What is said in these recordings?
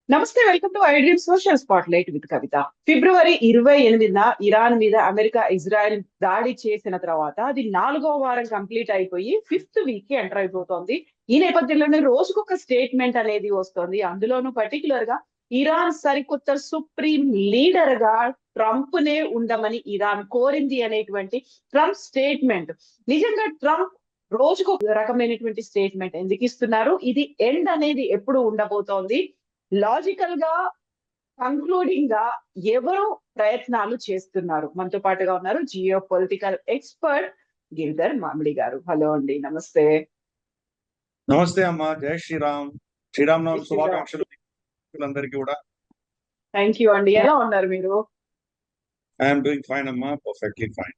నమస్తే, welcome to I dream social spotlight with Kavitha. ఫిబ్రవరి 28న ఇరాన్ మీద అమెరికా ఇజ్రాయెల్ దాడి చేసిన తర్వాత అది 4వ వారం కంప్లీట్ అయిపోయి 5th వీక్ కి ఎంటర్ అయిపోతోంది. ఈ నేపథ్యంలోనే రోజుకొక స్టేట్మెంట్ అనేది వస్తోంది. అందులోనూ పర్టికులర్ గా ఇరాన్ సరికొత్త సుప్రీం లీడర్ గా ట్రంప్ నే ఉండమని ఇరాన్ కోరింది అనేటువంటి ట్రంప్ స్టేట్మెంట్. నిజంగా ట్రంప్ రోజుకు ఒక రకమైనటువంటి స్టేట్మెంట్ ఎందుకు ఇస్తున్నారు? ఇది ఎండ్ అనేది ఎప్పుడు ఉండబోతోంది? లాజికల్ గా, కంక్లూడింగ్ గా ఎవరు ప్రయత్నాలు చేస్తున్నారు? మనతో పాటుగా ఉన్నారు జియో పొలిటికల్ ఎక్స్పర్ట్ గిరిధర్ మామిడి గారు. హలో అండి, నమస్తే. నమస్తే అమ్మా, జై శ్రీరామ్. శ్రీరామనవమి శ్రీరామ్. శుభాకాంక్షలు అందరికీ కూడా. థ్యాంక్ యూ అండి. ఎలా ఉన్నారు మీరు? ఐఎమ్ డూయింగ్ ఫైన్ అమ్మా, పర్ఫెక్ట్లీ ఫైన్.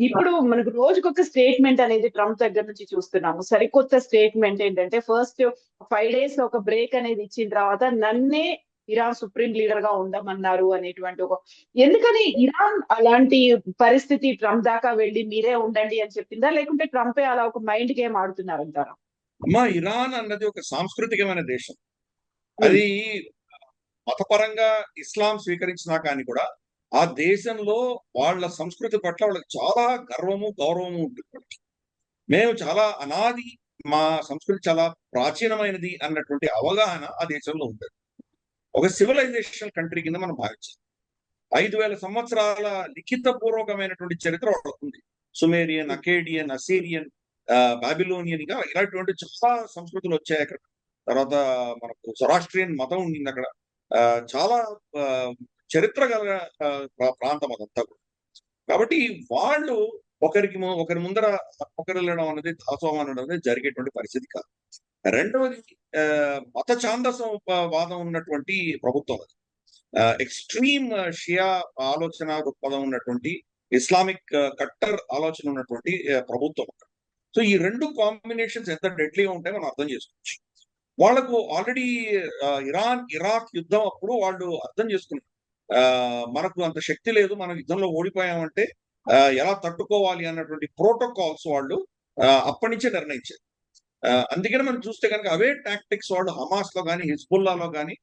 ఇప్పుడు మనకు రోజుకొక స్టేట్మెంట్ అనేది ట్రంప్ దగ్గర నుంచి చూస్తున్నాము. సరికొత్త స్టేట్మెంట్ ఏంటంటే, ఫస్ట్ 5 days ఒక బ్రేక్ అనేది ఇచ్చిన తర్వాత నన్నే ఇరాన్ సుప్రీం లీడర్ గా ఉండమన్నారు అనేటువంటి ఎందుకని ఇరాన్ అలాంటి పరిస్థితి ట్రంప్ దాకా వెళ్ళి మీరే ఉండండి అని చెప్పిందా, లేకుంటే ట్రంపే అలా ఒక మైండ్ గేమ్ ఆడుతున్నారంటారా? అమ్మా, ఇరాన్ అన్నది ఒక సాంస్కృతికమైన దేశం. అది మతపరంగా ఇస్లాం స్వీకరించినా కానీ కూడా ఆ దేశంలో వాళ్ళ సంస్కృతి పట్ల వాళ్ళకి చాలా గర్వము, గౌరవము ఉంటుంది. మేము చాలా అనాది, మా సంస్కృతి చాలా ప్రాచీనమైనది అన్నటువంటి అవగాహన ఆ దేశంలో ఉంటుంది. ఒక సివిలైజేషన్ కంట్రీ కింద మనం భావించాలి. 5,000 సంవత్సరాల లిఖిత పూర్వకమైనటువంటి చరిత్ర ఉంది. సుమేరియన్, అకేడియన్, అసీరియన్, బాబిలోనియన్ గా ఇలాంటి చాలా సంస్కృతులు వచ్చాయి అక్కడ. తర్వాత మనకు జొరాస్ట్రియన్ మతం ఉండింది అక్కడ. చాలా చరిత్ర గల ప్రాంతం అదంతా కూడా. కాబట్టి వాళ్ళు ఒకరి ముందర ఒకరు వెళ్ళడం అనేది, దాసోహం అనేది జరిగేటువంటి పరిస్థితి కాదు. రెండవది, మత ఛాందసం వాదం ఉన్నటువంటి ప్రభుత్వం అది. ఎక్స్ట్రీమ్ షియా ఆలోచన దృక్పథం ఉన్నటువంటి, ఇస్లామిక్ కట్టర్ ఆలోచన ఉన్నటువంటి ప్రభుత్వం. సో ఈ రెండు కాంబినేషన్స్ ఎంత డెడ్లీగా ఉంటాయో మనం అర్థం చేసుకోవచ్చు. వాళ్లకు ఆల్రెడీ ఇరాన్ ఇరాక్ యుద్ధం అప్పుడు వాళ్ళు అర్థం చేసుకున్నారు, మనకు అంత శక్తి లేదు, మనం యుద్ధంలో ఓడిపోయామంటే ఎలా తట్టుకోవాలి అన్నటువంటి ప్రోటోకాల్స్ వాళ్ళు అప్పటి నుంచే నిర్ణయించారు. అందుకని మనం చూస్తే కనుక అవే టాక్టిక్స్ వాళ్ళు హమాస్ లో కానీ, హిజ్బుల్లాలో కానీ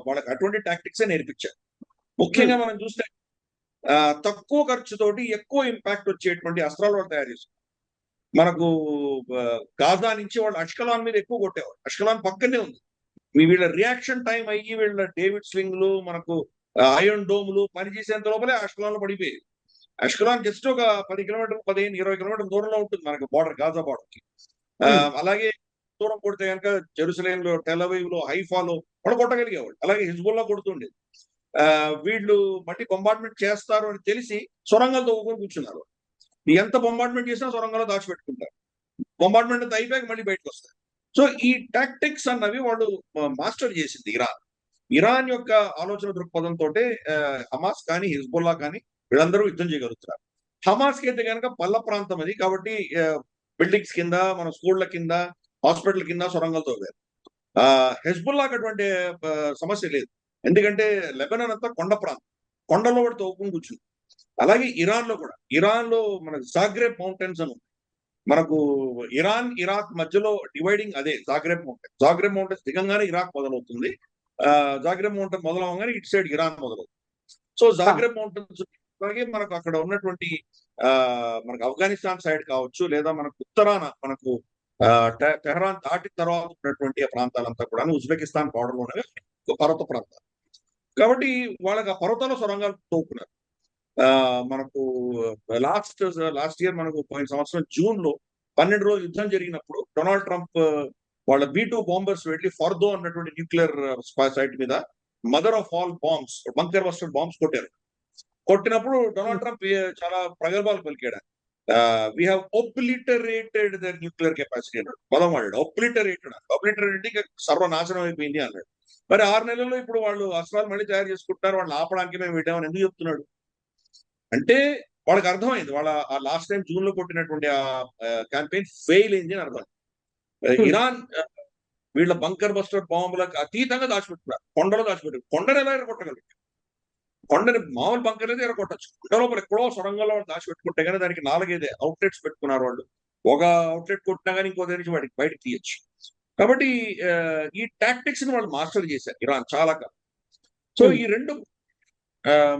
వాళ్ళకి అటువంటి టాక్టిక్సే నేర్పించారు. ముఖ్యంగా మనం చూస్తే తక్కువ ఖర్చుతోటి ఎక్కువ ఇంపాక్ట్ వచ్చేటువంటి అస్త్రాలు వాళ్ళు తయారు చేస్తారు. మనకు గాజా నుంచి వాళ్ళు అష్కలాన్ మీద ఎక్కువ కొట్టేవారు. అష్కలాన్ పక్కనే ఉంది. వీళ్ళ రియాక్షన్ టైం అయ్యి వీళ్ళ డేవిడ్ స్వింగ్లు, మనకు ఐరన్ డోములు పనిచేసేంత లోపలే అష్కలాన్ లో పడిపోయేది. అష్కలాన్ జస్ట్ ఒక 10 కిలోమీటర్లు, 15-20 కిలోమీటర్ల దూరంలో ఉంటుంది మనకు బార్డర్, గాజా బార్డర్ కి. అలాగే దూరం కొడితే కనుక జెరూసలేం లో, టెల్-అవీవ్ లో, హైఫాలో వాళ్ళు కొట్టగలిగేవాళ్ళు. అలాగే హిజ్బుల్లా కొడుతుండేది. వీళ్ళు మళ్ళీ బొంబార్డ్మెంట్ చేస్తారు అని తెలిసి సొరంగాలు తవ్వుకొని కూర్చున్నారు. ఎంత బొంబార్డ్మెంట్ చేసినా సొరంగాలో దాచిపెట్టుకుంటారు. బొంబార్డ్మెంట్ అంతా అయిపోయాక మళ్ళీ బయటకు వస్తారు. సో ఈ టాక్టిక్స్ అన్నవి వాళ్ళు మాస్టర్ చేసింది ఇరాన్. ఇరాన్ యొక్క ఆలోచన దృక్పథంతో హమాస్ కానీ, హిజ్బుల్లా కానీ వీళ్ళందరూ యుద్ధం చేయగలుగుతున్నారు. హమాస్ కి అయితే కనుక పల్ల ప్రాంతం అది కాబట్టి బిల్డింగ్స్ కింద, మన స్కూళ్ల కింద, హాస్పిటల్ కింద సొరంగాలు తవ్వారు. హెజ్బుల్లాకి అటువంటి సమస్య లేదు, ఎందుకంటే లెబనాన్ అంతా కొండ ప్రాంతం, కొండలో కూడా తవ్వుకుని కూర్చుంది. అలాగే ఇరాన్ లో కూడా, ఇరాన్ లో మనకు జాగ్రెబ్ మౌంటైన్స్ అని ఉంది. మనకు ఇరాన్ ఇరాక్ మధ్యలో డివైడింగ్ అదే జాగ్రెబ్ మౌంటైన్. జాగ్రెబ్ మౌంటైన్స్ దిగంగానే ఇరాక్ మొదలవుతుంది, జాగ్రెబ్ మౌంటైన్ మొదలవగానే ఇటు సైడ్ ఇరాన్ మొదలవుతుంది. సో జాగ్రెబ్ మౌంటైన్స్, అలాగే మనకు అక్కడ ఉన్నటువంటి మనకు ఆఫ్ఘనిస్తాన్ సైడ్ కావచ్చు, లేదా మనకు ఉత్తరాన మనకు టెహరాన్ దాటిన తర్వాత ఉన్నటువంటి ప్రాంతాలంతా కూడా ఉజ్బెకిస్తాన్ బార్డర్ లోనే పర్వత ప్రాంతాలు. కాబట్టి వాళ్ళకి ఆ పర్వతాల సొరంగాలు తవ్వుకున్నారు. మనకు లాస్ట్ ఇయర్ మనకు పోయిన సంవత్సరం జూన్ లో 12 రోజులు యుద్ధం జరిగినప్పుడు డొనాల్డ్ ట్రంప్ వాళ్ళ B-2 బాంబర్స్ వెళ్ళి ఫర్దో అన్నటువంటి న్యూక్లియర్ సైట్ మీద mother of all bombs, bunker buster bombs కొట్టారు. కొట్టినప్పుడు డొనాల్డ్ ట్రంప్ చాలా ప్రగల్భాలు పలికాడు. We have obliterated the nuclear capacity అన్నాడు. పదం వాడాడు, ఒబ్లిటరేటెడ్. ఒబ్లిటరేటెడ్ ఇంకా సర్వనాశనం అయిపోయింది అన్నాడు. మరి 6 నెలల్లో ఇప్పుడు వాళ్ళు అస్త్రాలు మళ్ళీ తయారు చేసుకుంటున్నారు, వాళ్ళు ఆపడానికి మేము పెట్టామని ఎందుకు చెప్తున్నాడు అంటే వాళ్ళకి అర్థమైంది వాళ్ళ లాస్ట్ టైం జూన్ లో కొట్టినటువంటి ఆ క్యాంపెయిన్ ఫెయిల్ అయింది అని అర్థం. ఇరాన్ వీళ్ళ బంకర్ బస్టర్ బాంబులకు అతీతంగా దాచిపెట్టుకున్నారు, కొండలో దాచిపెట్టారు. కొండను ఎలా ఎరగొట్టగలరు? కొండని మామూలు బంకర్ అయితే ఎరగొట్టచ్చు, కొండ లోపల ఎక్కడో సొరంగంలో దాచిపెట్టుకుంటే కానీ దానికి 4-5 అవుట్లెట్స్ పెట్టుకున్నారు వాళ్ళు. ఒక అవుట్లెట్ కొట్టినా కానీ ఇంకో దగ్గర నుంచి వాడికి బయటకు తీయచ్చు. కాబట్టి ఈ టాక్టిక్స్ ని వాళ్ళు మాస్టర్ చేశారు ఇరాన్ చాలా కాలం. సో ఈ రెండు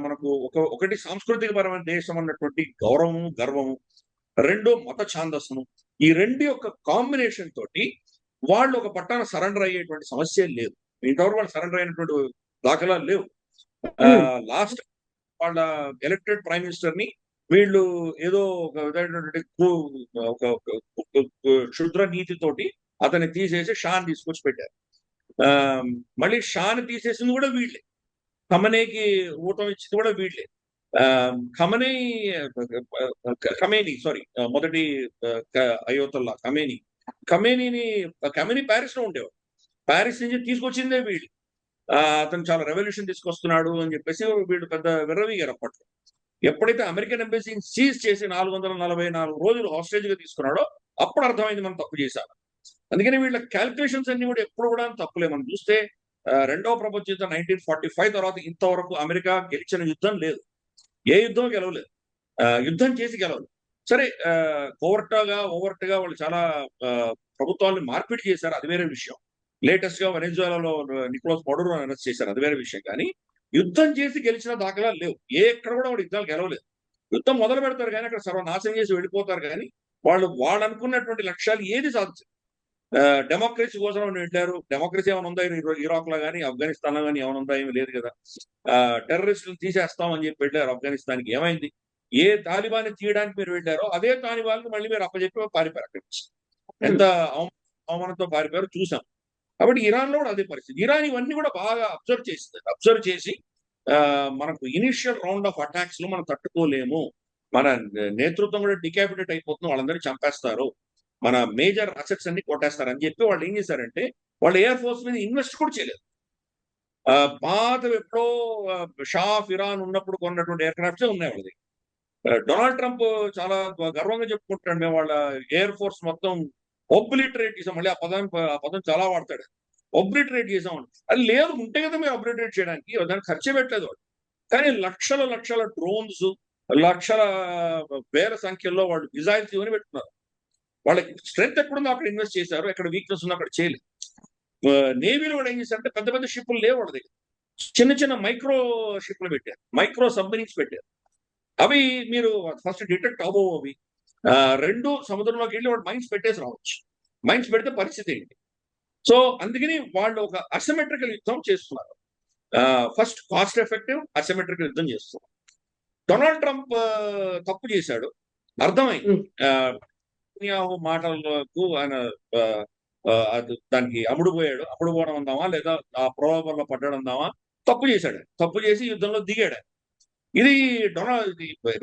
మనకు ఒకటి సాంస్కృతిక పరమైన దేశం అన్నటువంటి గౌరవము, గర్వము, రెండు మత ఛాందస్సును, ఈ రెండు యొక్క కాంబినేషన్ తోటి వాళ్ళు ఒక పట్టాన సరెండర్ అయ్యేటువంటి సమస్య లేదు. ఇంతవరకు వాళ్ళు సరెండర్ అయినటువంటి దాఖలాలు లేవు. లాస్ట్ వాళ్ళ ఎలక్టెడ్ ప్రైమ్ మినిస్టర్ ని వీళ్ళు ఏదో ఒక విధమైనటువంటి క్షుద్ర నీతితోటి అతన్ని తీసేసి షాన్ తీసుకొచ్చి పెట్టారు. మళ్ళీ షాన్ తీసేసింది కూడా వీళ్ళే, ఖమనేకి ఊతం ఇచ్చింది కూడా వీళ్ళే. ఖమేని సారీ మొదటి అయోతుల్లా ఖమేని ప్యారిస్ లో ఉండేవాడు. ప్యారిస్ నుంచి తీసుకొచ్చిందే వీళ్ళు. అతను చాలా రెవల్యూషన్ తీసుకొస్తున్నాడు అని చెప్పేసి వీళ్ళు పెద్ద విర్రవీగారు అప్పట్లో. ఎప్పుడైతే అమెరికన్ ఎంబసీని సీజ్ చేసి 444 రోజులు హాస్టేజ్ గా తీసుకున్నాడో అప్పుడు అర్థమైంది మనం తప్పు చేశారు. అందుకని వీళ్ళ క్యాల్కులేషన్స్ అన్ని కూడా ఎప్పుడు కూడా తప్పులే. మనం చూస్తే రెండవ ప్రపంచ యుద్ధం 1945 తర్వాత ఇంతవరకు అమెరికా గెలిచిన యుద్ధం లేదు, ఏ యుద్ధం గెలవలేదు, యుద్ధం చేసి గెలవలేదు. సరే ఓవర్ట్ గా వాళ్ళు చాలా ప్రభుత్వాలను మార్పిడి చేశారు, అది వేరే విషయం. లేటెస్ట్ గా వెనెజువేలాలో నికోలస్ మడురో అరెస్ట్ చేశారు, అది వేరే విషయం. కానీ యుద్ధం చేసి గెలిచిన దాఖలాలు లేవు. ఎక్కడ కూడా వాడు యుద్ధాలు గెలవలేదు. యుద్ధం మొదలు పెడతారు కానీ అక్కడ సర్వనాశనం చేసి వెళ్ళిపోతారు. కానీ వాళ్ళు అనుకున్నటువంటి లక్ష్యాలు ఏది సాధించారు. డెమోక్రసీ కోసం వెళ్ళారు. డెమోక్రసీ ఏమైనా ఉందా ఇరాక్ లో కానీ ఆఫ్ఘనిస్తాన్ లో కానీ ఏమైనా ఉందా? ఏమి లేదు కదా. టెర్రరిస్టులు తీసేస్తామని చెప్పి వెళ్ళారు ఆఫ్ఘనిస్తాన్కి. ఏమైంది? ఏ తాలిబాన్ని తీయడానికి మీరు వెళ్ళారో అదే తాలిబాన్కి మళ్ళీ మీరు అప్పచెప్పి పారిపోయారు అక్కడి నుంచి. ఎంత అవమానంతో పారిపోయారో చూసాం. కాబట్టి ఇరాన్ లో కూడా అదే పరిస్థితి. ఇరాన్ ఇవన్నీ కూడా బాగా అబ్జర్వ్ చేసి మనకు ఇనిషియల్ రౌండ్ ఆఫ్ అటాక్స్ లో మనం తట్టుకోలేము, మన నేతృత్వం కూడా డికాపిటేట్ అయిపోతుంది, వాళ్ళందరినీ చంపేస్తారు, మన మేజర్ అసెట్స్ అన్ని కొట్టేస్తారు అని చెప్పి వాళ్ళు ఏం చేశారంటే వాళ్ళు ఎయిర్ ఫోర్స్ మీద ఇన్వెస్ట్ కూడా చేయలేదు. పాత ఎప్పుడో షా ఆఫ్ ఇరాన్ ఉన్నప్పుడు కొన్నటువంటి ఎయిర్ క్రాఫ్ట్సే ఉన్నాయి వాళ్ళది. డొనాల్డ్ ట్రంప్ చాలా గర్వంగా చెప్పుకుంటాడు, మేము వాళ్ళ ఎయిర్ ఫోర్స్ మొత్తం ఒబ్లిటరేట్ చేసాం. మళ్ళీ ఆ పదం చాలా వాడతాడు, ఒబ్లిటరేట్ చేసాం. అది లేదు, ఉంటే కదా మీరు ఒబ్లిటరేట్ చేయడానికి, దానికి ఖర్చు పెట్టలేదు వాళ్ళు. కానీ లక్షల డ్రోన్స్, లక్షల వేల సంఖ్యలో వాళ్ళు మిజైల్స్ ఇవన్నీ పెట్టుకున్నారు. వాళ్ళకి స్ట్రెంత్ ఎక్కడుందో అక్కడ ఇన్వెస్ట్ చేశారు, ఎక్కడ వీక్నెస్ ఉందో అక్కడ చేయలేదు. నేవీలో కూడా ఏం చేశారంటే పెద్ద పెద్ద షిప్లు లేవు వాళ్ళ దగ్గర, చిన్న మైక్రో షిప్లు పెట్టారు, మైక్రో సబ్మెరీన్స్ పెట్టారు. అవి మీరు ఫస్ట్ డిటెక్ట్ అవ్వవు. అవి రెండు సముద్రంలోకి వెళ్ళి వాడు మైన్స్ పెట్టేసి రావచ్చు. మైన్స్ పెడితే పరిస్థితి ఏంటి? సో అందుకని వాళ్ళు ఒక అసిమెట్రికల్ యుద్ధం చేస్తున్నారు. ఫస్ట్ కాస్ట్ ఎఫెక్టివ్ అసిమెట్రికల్ యుద్ధం చేస్తున్నారు. డొనాల్డ్ ట్రంప్ తప్పు చేశాడు, అర్థమైంది. మాటలకు ఆయన దానికి అమ్ముడుపోయాడు. అమ్ముడుపోవడం అందామా లేదా ఆ ప్రలోభంలో పడ్డాడు అందామా? తప్పు చేశాడు, తప్పు చేసి యుద్ధంలో దిగాడు. ఇది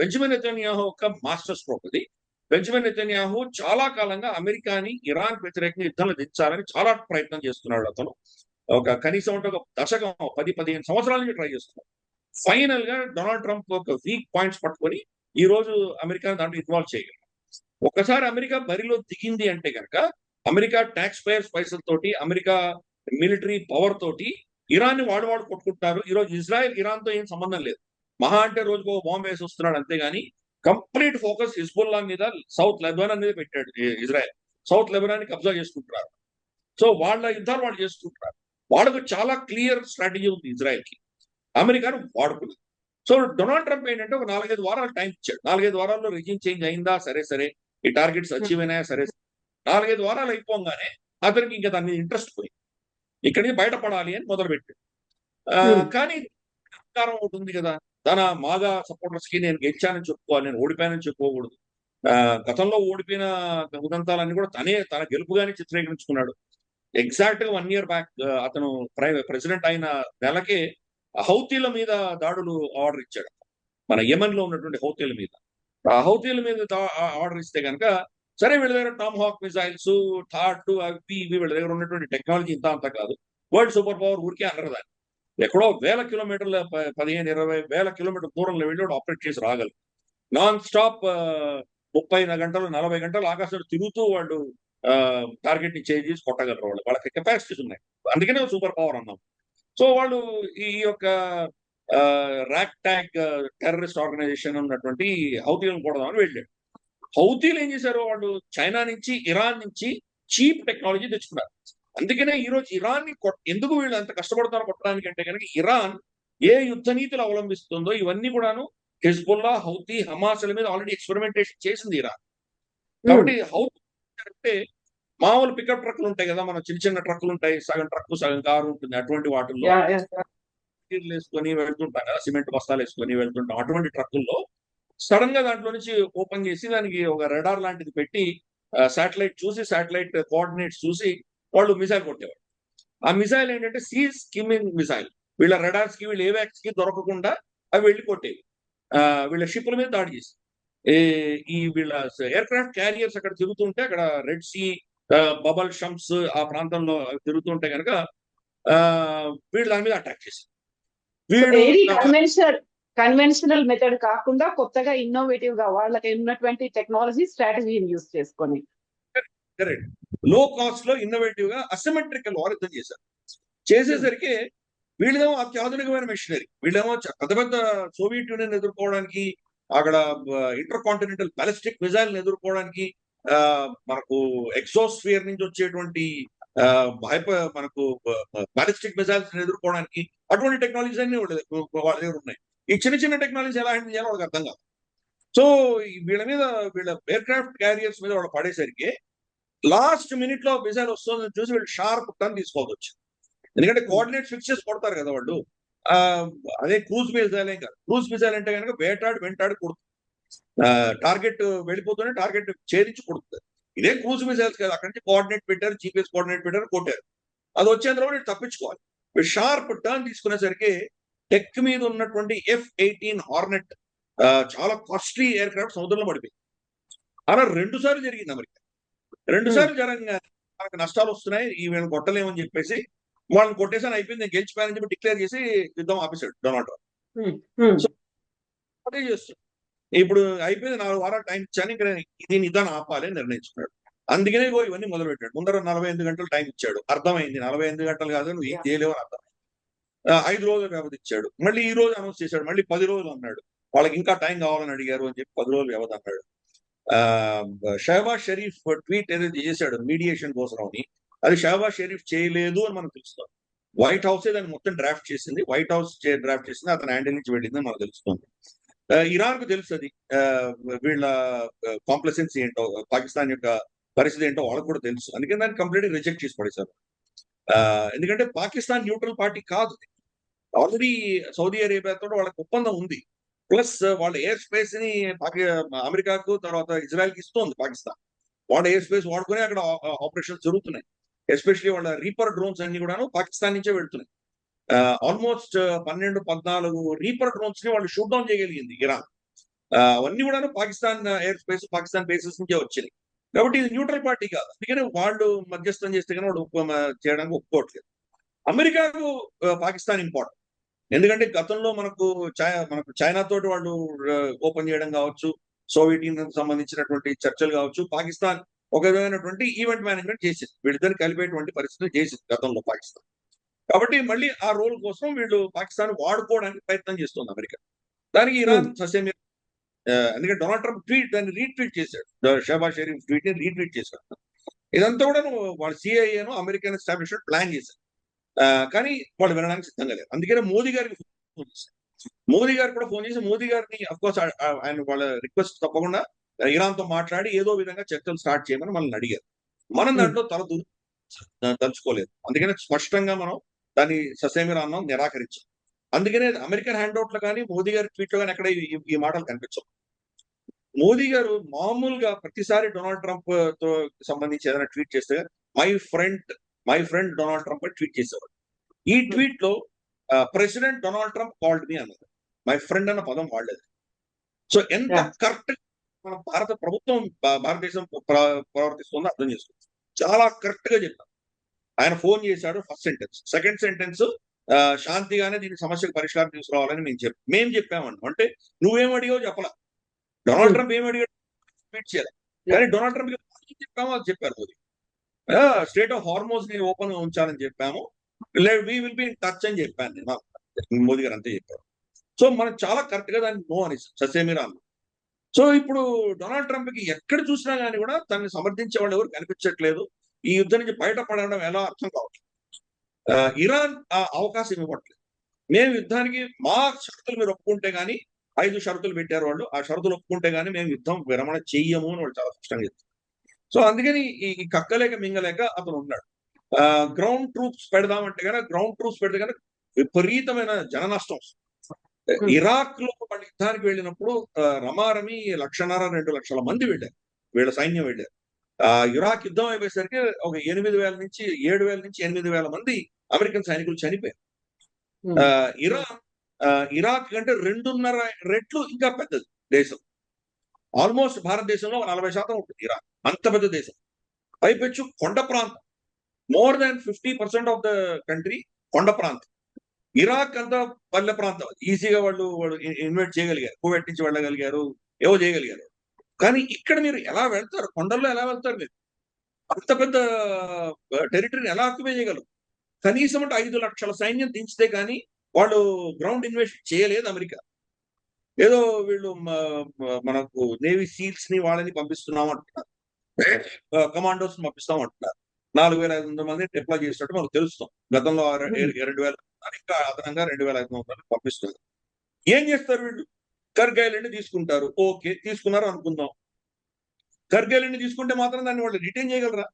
బెంజమిన్ నెతన్యాహు యొక్క మాస్టర్ స్ట్రోక్. ఇది బెంజమిన్ నెతన్యాహు చాలా కాలంగా అమెరికాని ఇరాన్ వ్యతిరేకంగా యుద్ధంలో దించాలని చాలా ప్రయత్నం చేస్తున్నాడు. అతను కనీసం ఒక దశకం 10-15 సంవత్సరాల నుంచి ట్రై చేస్తున్నాడు. ఫైనల్ గా డొనాల్డ్ ట్రంప్ ఒక వీక్ పాయింట్స్ పట్టుకొని ఈ రోజు అమెరికాని దాంట్లో ఇన్వాల్వ్ చేయగలరు. ఒకసారి అమెరికా బరిలో దిగింది అంటే కనుక అమెరికా ట్యాక్స్ పేయర్స్ పైసలతోటి, అమెరికా మిలిటరీ పవర్ తోటి ఇరాన్ ని వాడు కొట్టుకుంటున్నారు. ఈరోజు ఇజ్రాయెల్ ఇరాన్ తో ఏం సంబంధం లేదు. మహా అంటే రోజుకు బాంబు వేసి వస్తున్నాడు అంతేగాని కంప్లీట్ ఫోకస్ హిజ్బుల్లా మీద, సౌత్ లెబనాన్ మీద పెట్టాడు ఇజ్రాయెల్. సౌత్ లెబనాన్ కబ్జా చేసుకుంటున్నారు. సో వాళ్ళ యుద్ధాలు వాళ్ళు చేసుకుంటున్నారు. వాళ్ళకు చాలా క్లియర్ స్ట్రాటజీ ఉంది ఇజ్రాయెల్ కి, అమెరికాను వాడుకున్నారు. సో డొనాల్డ్ ట్రంప్ ఏంటంటే ఒక 4-5 వారాలు టైం ఇచ్చాడు. 4-5 వారాల్లో రెజిమ్ చేంజ్ అయిందా, సరే ఈ టార్గెట్స్ అచీవ్ అయినాయా, సరే. 4-5 వారాలు అయిపోగానే అతనికి ఇంకా దాని మీద ఇంట్రెస్ట్ పోయింది. ఇక్కడి నుంచి బయటపడాలి అని మొదలుపెట్టాడు. కానీ అధికారం ఒకటి ఉంది కదా, తన మాగా సపోర్టర్స్ కి నేను గెలిచానని చెప్పుకోవాలి, నేను ఓడిపోయానని చెప్పుకోకూడదు. గతంలో ఓడిపోయిన ఉదంతాలన్నీ కూడా తన గెలుపుగానే చిత్రీకరించుకున్నాడు. ఎగ్జాక్ట్ గా 1 year బ్యాక్ అతను ప్రెసిడెంట్ అయిన నెలకే హౌతీల మీద దాడులు ఆర్డర్ ఇచ్చాడు. మన యెమెన్ లో ఉన్నటువంటి హౌతీల మీద. ఆ హౌతీల మీద ఆర్డర్ ఇస్తే కనుక సరే వీళ్ళ దగ్గర టామ్ హాక్ మిజైల్స్, థాట్ అవి ఇవి వీళ్ళ దగ్గర ఉన్నటువంటి టెక్నాలజీ ఇంత అంత కాదు. వరల్డ్ సూపర్ పవర్ ఊరికే అనరు దాన్ని. ఎక్కడో 1000 కిలోమీటర్ల 15-20 వేల కిలోమీటర్ దూరంలో వెళ్ళి ఆపరేట్ చేసి రాగలరు. నాన్ స్టాప్ 30 గంటలు 40 గంటలు ఆకాశంలో తిరుగుతూ వాళ్ళు టార్గెట్ ని చేంజ్ చేసి కొట్టగలరు. వాళ్ళకి కెపాసిటీస్ ఉన్నాయి, అందుకనే సూపర్ పవర్ అన్నాం. సో వాళ్ళు ఈ యొక్క ర్యాక్ ట్యాగ్ టెర్రరిస్ట్ ఆర్గనైజేషన్ ఉన్నటువంటి హౌతీలను కొడదామని వెళ్ళాడు. హౌతీలు ఏం చేశారు, వాళ్ళు చైనా నుంచి, ఇరాన్ నుంచి చీప్ టెక్నాలజీ తెచ్చుకున్నారు. అందుకనే ఈ రోజు ఇరాన్ ని ఎందుకు వీళ్ళు అంత కష్టపడుతున్నారు కొట్టడానికి అంటే కనుక ఇరాన్ ఏ యుద్ధ నీతులు అవలంబిస్తుందో ఇవన్నీ కూడాను హిజ్బుల్లా, హౌతీ, హమాస్ల మీద ఆల్రెడీ ఎక్స్పెరిమెంటేషన్ చేసింది ఇరాన్. కాబట్టి హౌతీ అంటే మామూలు పికప్ ట్రక్లు ఉంటాయి కదా, మన చిన్న చిన్న ట్రక్కులు ఉంటాయి, సగం ట్రక్ సగం కారు ఉంటుంది, అటువంటి వాటిల్లో మెటీరియల్ వేసుకొని వెళ్తుంటాం కదా, సిమెంట్ బస్తాలు వేసుకొని వెళ్తుంటాం. అటువంటి ట్రక్కుల్లో సడన్ గా దాంట్లో నుంచి ఓపెన్ చేసి దానికి ఒక రెడార్ లాంటిది పెట్టి శాటిలైట్ చూసి, శాటిలైట్ కోఆర్డినేట్స్ చూసి వాళ్ళు మిసైల్ కొట్టేవారు. ఆ మిసైల్ ఏంటంటే సీ స్కిమ్మింగ్ మిసైల్. వీళ్ళ రెడార్స్ కి, వీళ్ళ ఏవాక్స్ కి దొరకకుండా అవి వెళ్ళి కొట్టేవి. వీళ్ళ షిప్ల మీద దాడి చేసి ఈ వీళ్ళ ఎయిర్ క్రాఫ్ట్ క్యారియర్స్ అక్కడ తిరుగుతుంటే, అక్కడ రెడ్ సీ, బబల్ షంప్స్ ఆ ప్రాంతంలో తిరుగుతుంటే కనుక వీళ్ళు దాని మీద అటాక్ చేశారు. కన్వెన్షనల్ మెథడ్ కాకుండా కొత్తగా ఇన్నోవేటివ్ గా వాళ్ళకి ఉన్నటువంటి టెక్నాలజీ స్ట్రాటజీని యూజ్ చేసుకొని లో కాస్ట్ లో ఇన్నోవేటివ్ గా అసిమెట్రికల్ వార్ యుద్ధం చేశారు. చేసేసరికి వీళ్ళేమో అత్యాధునికమైన మిషనరీ, వీళ్ళేమో పెద్ద పెద్ద సోవియట్ యూనియన్ ఎదుర్కోవడానికి, అక్కడ ఇంటర్ కాంటినెంటల్ బాలిస్టిక్ మిజైల్ ఎదుర్కోవడానికి, మనకు ఎక్సోస్ఫియర్ నుంచి వచ్చేటువంటి మనకు బాలిస్టిక్ మిజైల్స్ ఎదుర్కోవడానికి అటువంటి టెక్నాలజీస్ అన్ని వాళ్ళ దగ్గర ఉన్నాయి. ఈ చిన్న చిన్న టెక్నాలజీస్ ఎలా హ్యాండిల్ చేయాలో వాళ్ళకి అర్థం కాదు. సో వీళ్ళ ఎయిర్ క్రాఫ్ట్ క్యారియర్స్ మీద వాళ్ళు పడేసరికి లాస్ట్ మినిట్ లో మిసైల్ వస్తుందని చూసి వీళ్ళు షార్ప్ టర్న్ తీసుకోవాల్సి వచ్చింది. ఎందుకంటే కోఆర్డినేట్ ఫిక్స్ చేసి కొడతారు కదా వాళ్ళు. అదే క్రూజ్ మిసైల్ ఏం కాదు. క్రూజ్ మిసైల్ అంటే కనుక వెంటాడి కొడుతుంది. టార్గెట్ వెళ్ళిపోతూనే టార్గెట్ ఛేదించి కొడుతుంది. ఇదే క్రూజ్ మిసైల్స్ కదా, అక్కడి నుంచి కోఆర్డినేట్ పెట్టారు, జీపీఎస్ కోఆర్డినేట్ పెట్టారు, కొట్టారు. అది వచ్చేందులో వీళ్ళు తప్పించుకోవాలి. షార్ప్ టర్న్ తీసుకునేసరికి టెక్ మీద ఉన్నటువంటి F-18 హార్నెట్ చాలా కాస్ట్లీ ఎయిర్ క్రాఫ్ట్ సముద్రంలో పడిపోయింది. అలా 2 సార్లు జరిగింది అమెరికా. 2 సార్లు జరగగానే మనకు నష్టాలు వస్తున్నాయి, ఈ వీళ్ళని కొట్టలేమని చెప్పేసి వాళ్ళని కొట్టేసాను, అయిపోయింది, నేను గెలిచిపోయానని చెప్పి డిక్లేర్ చేసి యుద్ధం ఆపేశాడు డొనాల్డ్ ట్రంప్. సో అదే చేస్తుంది. ఇప్పుడు అయిపోయింది, 4 వారాలు టైం ఇచ్చాను, ఇంకా దీని యుద్ధాన్ని ఆపాలి అని నిర్ణయించుకున్నాడు. అందుకనే ఇవన్నీ మొదలు పెట్టాడు. ముందర 48 గంటలు టైం ఇచ్చాడు. అర్థమైంది 48 గంటలు కాదు, నువ్వు ఏం చేయలేవు అని అర్థం. 5 రోజులు వ్యవధి ఇచ్చాడు. మళ్ళీ ఈ రోజు అనౌన్స్ చేశాడు, మళ్ళీ 10 రోజులు అన్నాడు. వాళ్ళకి ఇంకా టైం కావాలని అడిగారు అని చెప్పి 10 రోజులు వ్యవధి అన్నాడు. షహబాజ్ షరీఫ్ ట్వీట్ ఏదైతే చేశాడు మీడియేషన్ కోసం అని, అది షహబాజ్ షరీఫ్ చేయలేదు అని మనకు తెలుస్తుంది. వైట్ హౌస్ దాన్ని మొత్తం డ్రాఫ్ట్ చేసింది, వైట్ హౌస్ డ్రాఫ్ట్ చేసింది, అతను హ్యాండిల్ నుంచి వెళ్ళింది అని మనకు తెలుస్తుంది. ఇరాన్ కు తెలుసు అది, వీళ్ళ కాంప్లసెన్సీ ఏంటో, పాకిస్తాన్ యొక్క పరిస్థితి ఏంటో వాళ్ళకు కూడా తెలుసు. అందుకని దాన్ని కంప్లీట్ రిజెక్ట్ చేసి పడేశారు. ఎందుకంటే పాకిస్తాన్ న్యూట్రల్ పార్టీ కాదు. ఆల్రెడీ సౌదీ అరేబియాతో వాళ్ళకి ఒప్పందం ఉంది. ప్లస్ వాళ్ళ ఎయిర్ స్పేస్ ని అమెరికాకు, తర్వాత ఇజ్రాయెల్ కి ఇస్తోంది పాకిస్తాన్. వాళ్ళ ఎయిర్ స్పేస్ వాడుకుని అక్కడ ఆపరేషన్స్ జరుగుతున్నాయి. ఎస్పెషల్లీ వాళ్ళ రీపర్ డ్రోన్స్ అన్ని కూడా పాకిస్తాన్ నుంచే వెళ్తున్నాయి. ఆల్మోస్ట్ 12-14 రీపర్ డ్రోన్స్ ని వాళ్ళు షూట్ డౌన్ చేయగలిగింది ఇరాన్. అవన్నీ కూడా Pakistan air space, Pakistan bases నుంచే వచ్చినాయి. కాబట్టి ఇది న్యూట్రల్ పార్టీ కాదు. అందుకని వాళ్ళు మధ్యస్థం చేస్తే కానీ వాళ్ళు చేయడానికి ఒప్పుకోవట్లేదు. అమెరికాకు పాకిస్తాన్ ఇంపార్టెంట్. ఎందుకంటే గతంలో మనకు చైనా తోటి వాళ్ళు ఓపెన్ చేయడం కావచ్చు, సోవియట్ యూనియన్ సంబంధించినటువంటి చర్చలు కావచ్చు, పాకిస్తాన్ ఒక విధమైనటువంటి ఈవెంట్ మేనేజ్మెంట్ చేసింది, వీళ్ళిద్దరిని కలిపేటువంటి పరిస్థితులు చేసింది గతంలో పాకిస్తాన్. కాబట్టి మళ్ళీ ఆ రోల్ కోసం వీళ్ళు పాకిస్తాన్ వాడుకోవడానికి ప్రయత్నం చేస్తుంది అమెరికా. దానికి ఇరాన్ ససేమి, ఎందుకంటే డొనాల్డ్ ట్రంప్ దాన్ని రీట్వీట్ చేశాడు, షహబాజ్ షరీఫ్ ట్వీట్ ని రీట్వీట్ చేశాడు. ఇదంతా కూడా వాళ్ళు సిఐఏను అమెరికన్ ఎస్టాబ్లిష్మెంట్ ప్లాన్ చేశారు. కానీ వాళ్ళు వినడానికి సిద్ధంగా లేరు. అందుకనే మోదీ గారికి ఫోన్ చేశారు. మోదీ గారు కూడా ఫోన్ చేసి మోదీ గారిని అఫ్కోర్స్ ఆయన వాళ్ళ రిక్వెస్ట్ తప్పకుండా ఇరాన్ తో మాట్లాడి ఏదో విధంగా చర్చలు స్టార్ట్ చేయమని మనల్ని అడిగారు. మనం దాంట్లో తలుచుకోలేదు. అందుకనే స్పష్టంగా మనం దాన్ని ససేమిరా అన్నాం, నిరాకరించాం. అందుకనే అమెరికన్ హ్యాండ్అవుట్లు కానీ మోదీ గారి ట్వీట్ లో కానీ ఎక్కడ ఈ మాటలు కనిపించవు. మోదీ గారు మామూలుగా ప్రతిసారి డొనాల్డ్ ట్రంప్ తో సంబంధించి ఏదైనా ట్వీట్ చేస్తే మై ఫ్రెండ్ డొనాల్డ్ ట్రంప్ అని ట్వీట్ చేసేవాడు. ఈ ట్వీట్ లో president Donald Trump called me అన్నారు, మై ఫ్రెండ్ అన్న పదం వాడలేదు. సో ఎంత కరెక్ట్ మన భారత ప్రభుత్వం, భారతదేశం ప్రవర్తిస్తుందో అర్థం చేసుకోవచ్చు. చాలా కరెక్ట్ గా చెప్పారు. ఆయన ఫోన్ చేశాడు, ఫస్ట్ సెంటెన్స్. సెకండ్ సెంటెన్స్ శాంతిగానే దీని సమస్యకు పరిష్కారం తీసుకురావాలని మేము చెప్పామన్నాం. అంటే నువ్వేం అడిగావు చెప్పలా, డొనాల్డ్ ట్రంప్ ఏం అడిగాడు ట్వీట్ చేయాలి. కానీ డొనాల్డ్ ట్రంప్ చెప్పామో అది చెప్పారు మోదీ. స్టేట్ ఆఫ్ హార్మోస్ ని ఓపెన్ ఉంచాలని చెప్పాము, we will be in touch అని చెప్పాను నేను, మోదీ గారు అంతే చెప్పారు. సో మనం చాలా కరెక్ట్ గా దాన్ని నో అని ససేమిరా అన్నాం. సో ఇప్పుడు డొనాల్డ్ ట్రంప్ కి ఎక్కడ చూసినా కానీ కూడా తనని సమర్థించే వాళ్ళు ఎవరు కనిపించట్లేదు. ఈ యుద్ధం నుంచి బయటపడడం ఎలా అర్థం కావట్లేదు. ఇరాన్ ఆ అవకాశం ఇవ్వట్లేదు. మేము యుద్ధానికి మా షరతులు మీరు ఒప్పుకుంటే గానీ 5 షరతులు పెట్టారు వాళ్ళు. ఆ షరతులు ఒప్పుకుంటే గానీ మేము యుద్ధం విరమణ చెయ్యము అని వాళ్ళు చాలా స్పష్టంగా చెప్తారు. సో అందుకని ఈ కక్కలేక మింగలేక అతను ఉన్నాడు. గ్రౌండ్ ట్రూప్స్ పెడదామంటే గనక గ్రౌండ్ ట్రూప్స్ పెడితే గనక విపరీతమైన జన నష్టం వస్తుంది. ఇరాక్ లో వాళ్ళు యుద్ధానికి వెళ్ళినప్పుడు రమారమి 1.5 2 లక్షల మంది వెళ్ళారు. వీళ్ళ సైన్యం వెళ్ళారు. ఇరాక్ యుద్ధం అయిపోయేసరికి ఒక 8,000 నుంచి 7,000 నుంచి 8,000 మంది అమెరికన్ సైనికులు చనిపోయారు. ఇరాక్ కంటే 2.5 రెట్లు ఇంకా పెద్దది దేశం. ఆల్మోస్ట్ భారతదేశంలో 40% ఉంటుంది ఇరాక్. అంత పెద్ద దేశం. పైపెచ్చు కొండ ప్రాంతం. More than 50% of the country కొండ ప్రాంతం. ఇరాక్ అంతా పల్లె ప్రాంతం. ఈజీగా వాళ్ళు ఇన్వైట్ చేయగలిగారు. కువైట్ నుంచి వెళ్ళగలిగారు, ఏవో చేయగలిగారు. కానీ ఇక్కడ మీరు ఎలా వెళ్తారు? కొండల్లో ఎలా వెళ్తారు మీరు? అంత పెద్ద టెరిటరీని ఎలా ఆక్యుపై చేయగలరు? కనీసం అంటే 5 లక్షల సైన్యం దించితే కానీ వాళ్ళు గ్రౌండ్ ఇన్వేషన్ చేయలేదు అమెరికా. ఏదో వీళ్ళు మనకు నేవీ సీల్స్ ని వాళ్ళని పంపిస్తున్నాం అంటున్నారు. కమాండోస్ పంపిస్తాం అంటున్నారు. 4,500 మంది డిప్లాయ్ చేసినట్టు మనకు తెలుస్తాం. గతంలో 2,000 ఇంకా అదనంగా 2,500 పంపిస్తున్నారు. ఏం చేస్తారు వీళ్ళు? కర్గైలాండ్ తీసుకుంటారు. ఓకే, తీసుకున్నారు అనుకుందాం. కర్గైలాండ్ తీసుకుంటే మాత్రం దాన్ని వాళ్ళు రిటైన్ చేయగలరా?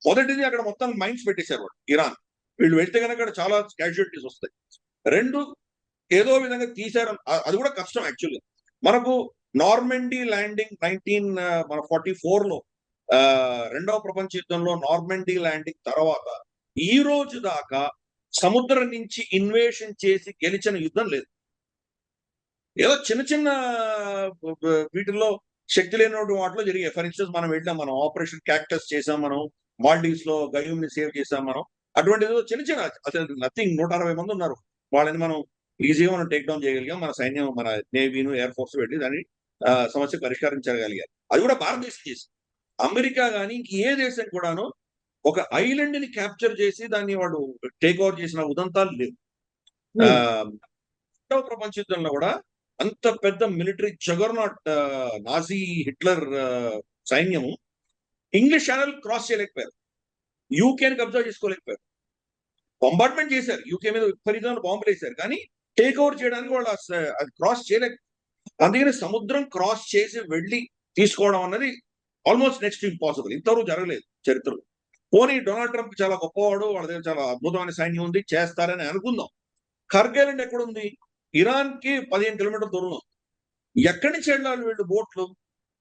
మొదటిది అక్కడ మొత్తం మైన్స్ పెట్టేశారు వాళ్ళు ఇరాన్. వీళ్ళు వెళ్తే కనుక అక్కడ చాలా క్యాజువాలిటీస్ వస్తాయి. 2 ఏదో విధంగా తీశారు. అది కూడా కష్టం యాక్చువల్లీ. మనకు నార్మండీ ల్యాండింగ్ 1944లో రెండవ ప్రపంచ యుద్ధంలో నార్మండీ ల్యాండింగ్ తర్వాత ఈ రోజు దాకా సముద్రం నుంచి ఇన్వేషన్ చేసి గెలిచిన యుద్ధం లేదు. ఏదో చిన్న చిన్న వీటిల్లో శక్తి లేని వాటిలో జరిగాయి. ఫర్ ఇన్స్టెన్స్ మనం వెళ్ళాం, మనం ఆపరేషన్ క్యాక్టస్ చేసాం, మనం మాల్డీవ్స్ లో గయూమ్ ని సేవ్ చేసాం మనం. అటువంటి చిన్న చిన్న అసలు నథింగ్ 160 మంది ఉన్నారు. వాళ్ళని మనం ఈజీగా మనం టేక్ డౌన్ చేయగలిగాం. మన సైన్యం, మన నేవీను, ఎయిర్ ఫోర్స్ వెళ్ళి దాన్ని సమస్య పరిష్కరించగలిగారు. అది కూడా భారతదేశం చేసి. అమెరికా కానీ ఇంక ఏ దేశం కూడాను ఒక ఐలాండ్ ని క్యాప్చర్ చేసి దాన్ని వాడు టేక్ ఓవర్ చేసిన ఉదంతాలు లేవు. రెండవ ప్రపంచ యుద్ధంలో కూడా అంత పెద్ద మిలిటరీ జగర్నాట్ నాజీ హిట్లర్ సైన్యము ఇంగ్లీష్ ఛానల్ క్రాస్ చేయలేకపోయారు. యూకేని కబ్జా చేసుకోలేకపోయారు. బొంబార్డ్మెంట్ చేశారు, యూకే మీద విపరీతమైన బాంబులు వేశారు, కానీ టేక్ ఓవర్ చేయడానికి వాళ్ళు అది క్రాస్ చేయలేక. అందుకని సముద్రం క్రాస్ చేసి వెళ్ళి తీసుకోవడం అన్నది ఆల్మోస్ట్ నెక్స్ట్ ఇంపాసిబుల్. ఇంతవరకు జరగలేదు చరిత్రలో. పోనీ డొనాల్డ్ ట్రంప్ చాలా గొప్పవాడు, వాళ్ళ దగ్గర చాలా అద్భుతమైన సైన్యం ఉంది, చేస్తారని అనుకుందాం. కర్గైలాండ్ ఎక్కడుంది? ఇరాన్ కి 15 కిలోమీటర్ల దూరంలో. ఎక్కడి నుంచి వెళ్ళాలి వీళ్ళు? బోట్లు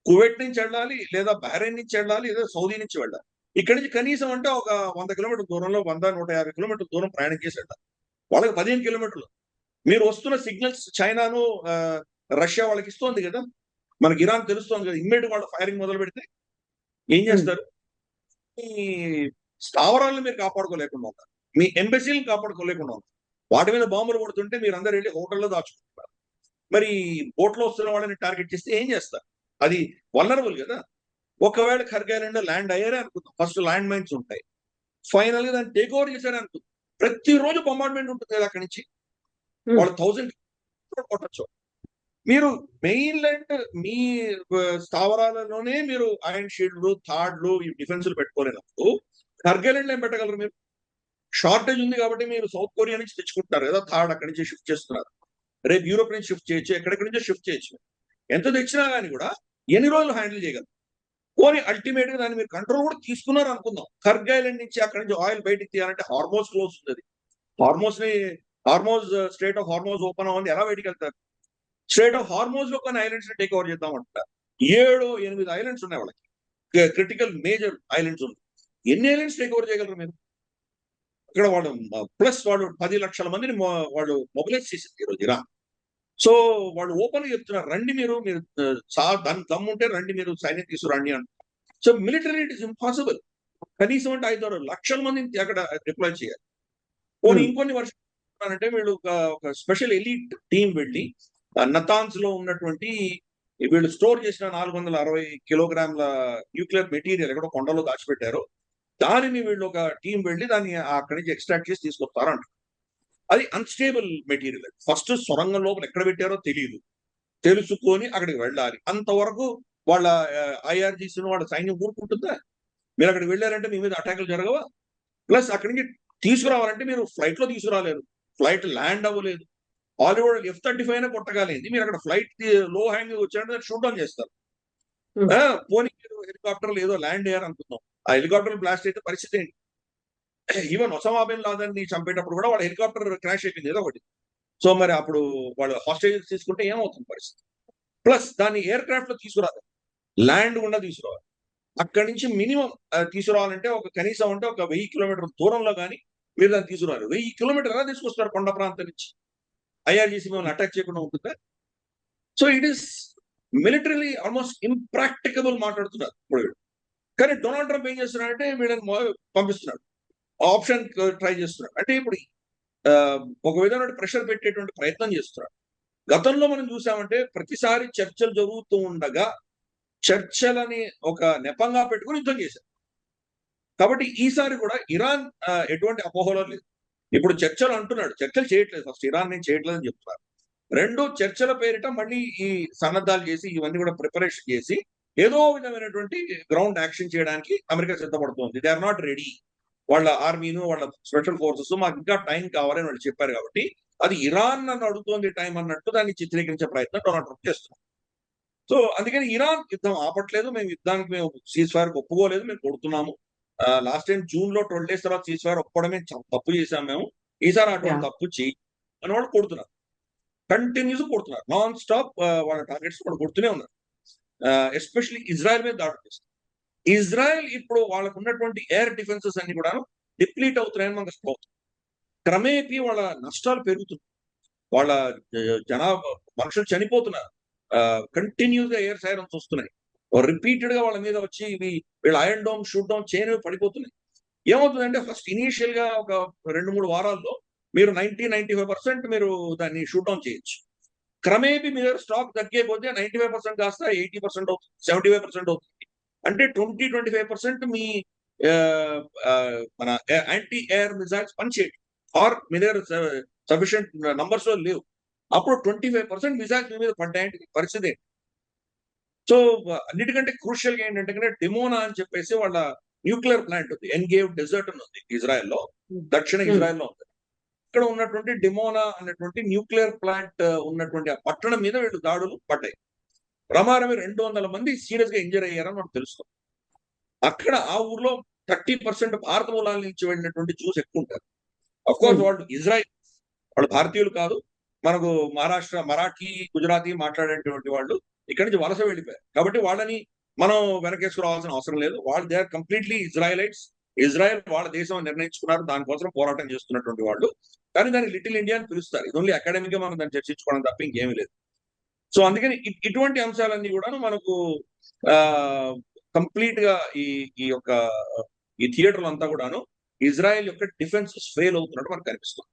కువైట్ నుంచి వెళ్ళాలి, లేదా బహ్రెయిన్ నుంచి వెళ్ళాలి, లేదా సౌదీ నుంచి వెళ్ళాలి. ఇక్కడి నుంచి కనీసం అంటే ఒక 100 కిలోమీటర్ల దూరంలో, 150 కిలోమీటర్ల దూరం ప్రయాణం చేసి వెళ్ళాలి. వాళ్ళకి 15 కిలోమీటర్లు. మీరు వస్తున్న సిగ్నల్స్ చైనాను రష్యా వాళ్ళకి ఇస్తోంది కదా, మనకి ఇరాన్ తెలుస్తోంది కదా. ఇమ్మీడియట్ వాళ్ళు ఫైరింగ్ మొదలు పెడితే ఏం చేస్తారు? మీ స్థావరాలను మీరు కాపాడుకోలేకుండా ఉంటారు, మీ ఎంబసీలను కాపాడుకోలేకుండా ఉంటారు. వాటి మీద బాంబులు కొడుతుంటే మీరు అందరు వెళ్ళి హోటల్లో దాచుకుంటున్నారు. మరి బోట్లో వస్తున్న వాళ్ళని టార్గెట్ చేస్తే ఏం చేస్తారు? అది వల్నరబుల్ కదా. ఒకవేళ కర్గైలాండ్ ల్యాండ్ అయ్యారే అనుకుందాం, ఫస్ట్ ల్యాండ్ మైన్స్ ఉంటాయి, ఫైనల్ గా దాన్ని టేక్ ఓవర్ చేశారే అనుకుందాం. ప్రతిరోజు బొంబార్డ్మెంట్ ఉంటుంది కదా అక్కడి నుంచి. వాళ్ళు 1000 కొట్టచ్చు. మీరు మెయిన్ ల్యాండ్ మీ స్థావరాలలోనే మీరు ఐరన్ షీల్డ్లు, థాడ్లు, ఈ డిఫెన్స్లు పెట్టుకోలేనప్పుడు కర్గైలాండ్ ఏం పెట్టగలరు మీరు? షార్టేజ్ ఉంది కాబట్టి మీరు సౌత్ కొరియా నుంచి తెచ్చుకుంటున్నారు కదా, థాడ్ అక్కడి నుంచి షిఫ్ట్ చేస్తున్నారు. రేపు యూరోప్ నుంచి షిఫ్ట్ చేయొచ్చు, ఎక్కడెక్కడి నుంచో షిఫ్ట్ చేయొచ్చు. ఎంత తెచ్చినా కానీ కూడా ఎన్ని రోజులు హ్యాండిల్ చేయగలరు? పోనీ అల్టిమేట్ గా దాన్ని మీరు కంట్రోల్ కూడా తీసుకున్నారు అనుకుందాం. కర్గైలాండ్ నుంచి అక్కడి నుంచి ఆయిల్ బయటికి తీయాలంటే హార్మోజ్ క్లోజ్ ఉంది. Hormuz straight of Hormuz open అవ్వండి, ఎలా బయటికి వెళ్తారు? స్ట్రేట్ ఆఫ్ హార్మోజ్ లో కొన్ని ఐలాండ్స్ టేక్ ఓవర్ చేద్దాం అంటారు. 7-8 ఐలాండ్స్ ఉన్నాయి వాళ్ళకి, క్రిటికల్ మేజర్ ఐలాండ్స్ ఉన్నాయి. ఎన్ని ఐలాండ్స్ టేక్ ఓవర్ చేయగలరు మీరు? ఇక్కడ వాళ్ళు ప్లస్ వాళ్ళు 10 లక్షల మందిని వాళ్ళు మొబిలైజ్ చేసింది ఈరోజు ఇరాన్. సో వాళ్ళు ఓపెన్ గా చెప్తున్నారు, రండి మీరు దాని దమ్ముంటే రండి, మీరు సైన్యం తీసుకురండి అంటారు. So military it is impossible. కనీసం అంటే 5-6 లక్షల మందిని అక్కడ డిప్లాయ్ చేయాలి. పోనీ ఇంకొన్ని వర్షాలు అంటే వీళ్ళు ఒక స్పెషల్ ఎలీట్ టీం వెళ్ళి నతాన్స్ లో ఉన్నటువంటి వీళ్ళు స్టోర్ చేసిన 460 కిలోగ్రాముల న్యూక్లియర్ మెటీరియల్ ఎక్కడో కొండలో దాచిపెట్టారు. దానిని వీళ్ళు ఒక టీం వెళ్ళి దాన్ని అక్కడి నుంచి ఎక్స్ట్రాక్ట్ చేసి తీసుకొస్తారంట. అది అన్స్టేబుల్ మెటీరియల్. ఫస్ట్ సొరంగం లోపల ఎక్కడ పెట్టారో తెలియదు, తెలుసుకొని అక్కడికి వెళ్ళాలి. అంతవరకు వాళ్ళ ఐఆర్జీసీ వాళ్ళ సైన్యం ఊరుకుంటుందా? మీరు అక్కడికి వెళ్ళారంటే మీ మీద అటాకులు జరగవా? ప్లస్ అక్కడి నుంచి తీసుకురావాలంటే మీరు ఫ్లైట్ లో తీసుకురాలేరు, ఫ్లైట్ ల్యాండ్ అవ్వలేదు. హాలీవుడ్ F-35 అయినా కొట్టగాలింది, మీరు అక్కడ ఫ్లైట్ లో హ్యాంగ్ వచ్చారంటే షూట్ డౌన్ చేస్తారు. పోనీ మీరు హెలికాప్టర్లు ఏదో ల్యాండ్ అయ్యారు అనుకుందాం, ఆ హెలికాప్టర్ బ్లాస్ట్ అయితే పరిస్థితి ఏంటి? ఈవెన్ ఒసామా బిన్ లాదెన్ ని చంపేటప్పుడు కూడా వాళ్ళ హెలికాప్టర్ క్రాష్ అయిపోయింది ఏదో ఒకటి. సో మరి అప్పుడు వాళ్ళు హాస్టేజెస్ తీసుకుంటే ఏమవుతుంది పరిస్థితి? ప్లస్ దాన్ని ఎయిర్ క్రాఫ్ట్ లో తీసుకురాదు, ల్యాండ్ గుండా తీసుకురావాలి. అక్కడి నుంచి మినిమం తీసుకురావాలంటే కనీసం అంటే ఒక 1000 కిలోమీటర్ల దూరంలో కానీ మీరు దాన్ని తీసుకురావాలి. 1000 కిలోమీటర్ ఎలా తీసుకొస్తారు కొండ ప్రాంతం నుంచి? IRGC మిమ్మల్ని అటాక్ చేయకుండా ఉంటుందా? So it is militarily almost impractical మాట్లాడుతున్నారు ఇప్పుడు వీళ్ళు. కానీ డొనాల్డ్ ట్రంప్ ఏం చేస్తున్నాడంటే వీళ్ళని పంపిస్తున్నాడు, ఆప్షన్ ట్రై చేస్తున్నాడు. అంటే ఇప్పుడు ఒక విధమైన ప్రెషర్ పెట్టేటువంటి ప్రయత్నం చేస్తున్నాడు. గతంలో మనం చూసామంటే ప్రతిసారి చర్చలు జరుగుతూ ఉండగా చర్చలని ఒక నెపంగా పెట్టుకుని యుద్ధం చేశారు. కాబట్టి ఈసారి కూడా ఇరాన్ ఎటువంటి అపోహలో లేదు. ఇప్పుడు చర్చలు అంటున్నాడు, చర్చలు చేయట్లేదు. ఫస్ట్ ఇరాన్ నేను చేయట్లేదని చెప్తున్నారు. రెండు, చర్చల పేరిట మళ్ళీ ఈ సన్నద్ధాలు చేసి ఇవన్నీ కూడా ప్రిపరేషన్ చేసి ఏదో విధమైనటువంటి గ్రౌండ్ యాక్షన్ చేయడానికి అమెరికా సిద్ధపడుతోంది. They are not ready. వాళ్ళ ఆర్మీను, వాళ్ళ స్పెషల్ ఫోర్సెస్ మాకు ఇంకా టైం కావాలని వాళ్ళు చెప్పారు. కాబట్టి అది ఇరాన్ నన్ను అడుగుతోంది టైం అన్నట్టు దాన్ని చిత్రీకరించే ప్రయత్నం డొనాల్డ్ ట్రంప్ చేస్తున్నారు. సో అందుకని ఇరాన్ యుద్ధం ఆపట్లేదు, మేము సీజ్ ఫైర్ ఒప్పుకోలేదు, మేము కొడుతున్నాము. లాస్ట్ టైం జూన్ లో 12 days తర్వాత సీజ్ ఫైర్ ఒప్పుకోవడమే తప్పు చేశాం మేము, ఈసారి అటువంటి తప్పు చేయి అని వాళ్ళు కొడుతున్నారు. కంటిన్యూస్ కొడుతున్నారు, నాన్ స్టాప్ వాళ్ళ టార్గెట్స్ కూడా కొడుతూనే ఉన్నారు. ఎస్పెషల్లీ ఇజ్రాయెల్ మీద దాడులు చేస్తారు. ఇజ్రాయెల్ ఇప్పుడు వాళ్ళకు ఉన్నటువంటి ఎయిర్ డిఫెన్సెస్ అన్ని కూడా డిప్లీట్ అవుతున్నాయని మనకు స్పష్టం. క్రమేపీ వాళ్ళ నష్టాలు పెరుగుతున్నాయి, వాళ్ళ జనాభా మనుషులు చనిపోతున్నారు, కంటిన్యూస్ గా ఎయిర్ సైరన్స్ వస్తున్నాయి, రిపీటెడ్ గా వాళ్ళ మీద వచ్చి వీళ్ళ ఐరన్ డోమ్ షూట్ డౌన్ చేయనివి పడిపోతున్నాయి. ఏమవుతుందంటే ఫస్ట్ ఇనీషియల్ గా ఒక 2-3 వారాల్లో మీరు 90-95% మీరు దాన్ని షూట్ డౌన్ చేయొచ్చు. క్రమేపీ మీ దగ్గర స్టాక్ తగ్గే కొద్దీ 95% కాస్త 80% అవుతుంది, 75% అవుతుంది. అంటే 20-25% మీ మన యాంటీ ఎయిర్ మిజైల్స్ పనిచేయడం, ఆర్ మీ దగ్గర సఫిషియంట్ నంబర్స్ లో లేవు. అప్పుడు 25% మిజైల్స్ మీ మీద పడ్డాయంటే పరిస్థితి ఏంటి? సో అన్నిటికంటే క్రూషియల్ గా ఏంటంటే డిమోనా అని చెప్పేసి వాళ్ళ న్యూక్లియర్ ప్లాంట్ ఉంది, ఎన్గేవ్ డెజర్ట్ అని ఉంది ఇజ్రాయెల్లో, దక్షిణ ఇజ్రాయెల్లో ఉంది. ఇక్కడ ఉన్నటువంటి డిమోనా అన్నటువంటి న్యూక్లియర్ ప్లాంట్ ఉన్నటువంటి ఆ పట్టణం మీద వీళ్ళు దాడులు పడ్డాయి. రమారమి 200 మంది సీరియస్ గా ఇంజర్ అయ్యారని మనకు తెలుస్తుంది. అక్కడ ఆ ఊర్లో 30% భారత మూలాల నుంచి వెళ్ళినటువంటి జూస్ ఎక్కువ ఉంటారు. అఫ్ కోర్స్ వాళ్ళు ఇజ్రాయెల్, వాళ్ళు భారతీయులు కాదు, మనకు మహారాష్ట్ర మరాఠీ గుజరాతీ మాట్లాడేటువంటి వాళ్ళు ఇక్కడి నుంచి వలస వెళ్ళిపోయారు. కాబట్టి వాళ్ళని మనం వెనకేసుకురావాల్సిన అవసరం లేదు. వాళ్ళు they are completely Israelites. Israel వాళ్ళ దేశం నిర్ణయించుకున్నారు, దానికోసం పోరాటం చేస్తున్నటువంటి వాళ్ళు. కానీ దాన్ని లిటిల్ ఇండియా అని పిలుస్తారు. ఇది ఓన్లీ అకాడమిక్ గా మనం దాన్ని చర్చించుకోవడం తప్ప ఇంకేమీ లేదు. సో అందుకని ఇటువంటి అంశాలన్నీ కూడా మనకు కంప్లీట్ గా ఈ యొక్క ఈ థియేటర్లు అంతా కూడాను ఇజ్రాయెల్ యొక్క డిఫెన్స్ ఫెయిల్ అవుతున్నట్టు మనకు కనిపిస్తుంది.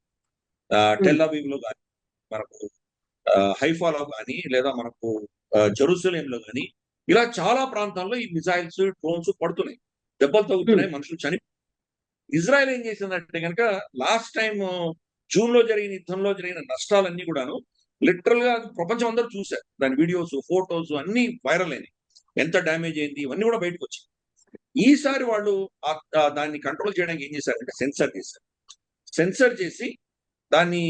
టెల్ అవీవ్ లో కానీ, మనకు హైఫాలో కానీ, లేదా మనకు జెరూసలేం లో కానీ, ఇలా చాలా ప్రాంతాల్లో ఈ మిజైల్స్, డ్రోన్స్ పడుతున్నాయి, దెబ్బలు తగ్గుతున్నాయి, మనుషులు చని. ఇజ్రాయెల్ ఏం చేసిందంటే కనుక లాస్ట్ టైం జూన్ లో జరిగిన యుద్ధంలో జరిగిన నష్టాలన్నీ కూడాను లిటరల్ గా ప్రపంచం అందరూ చూశారు. దాని వీడియోస్, ఫోటోస్ అన్ని వైరల్ అయినాయి, ఎంత డ్యామేజ్ అయింది ఇవన్నీ కూడా బయటకు వచ్చాయి. ఈసారి వాళ్ళు దాన్ని కంట్రోల్ చేయడానికి ఏం చేశారంటే సెన్సర్ చేసి దాన్ని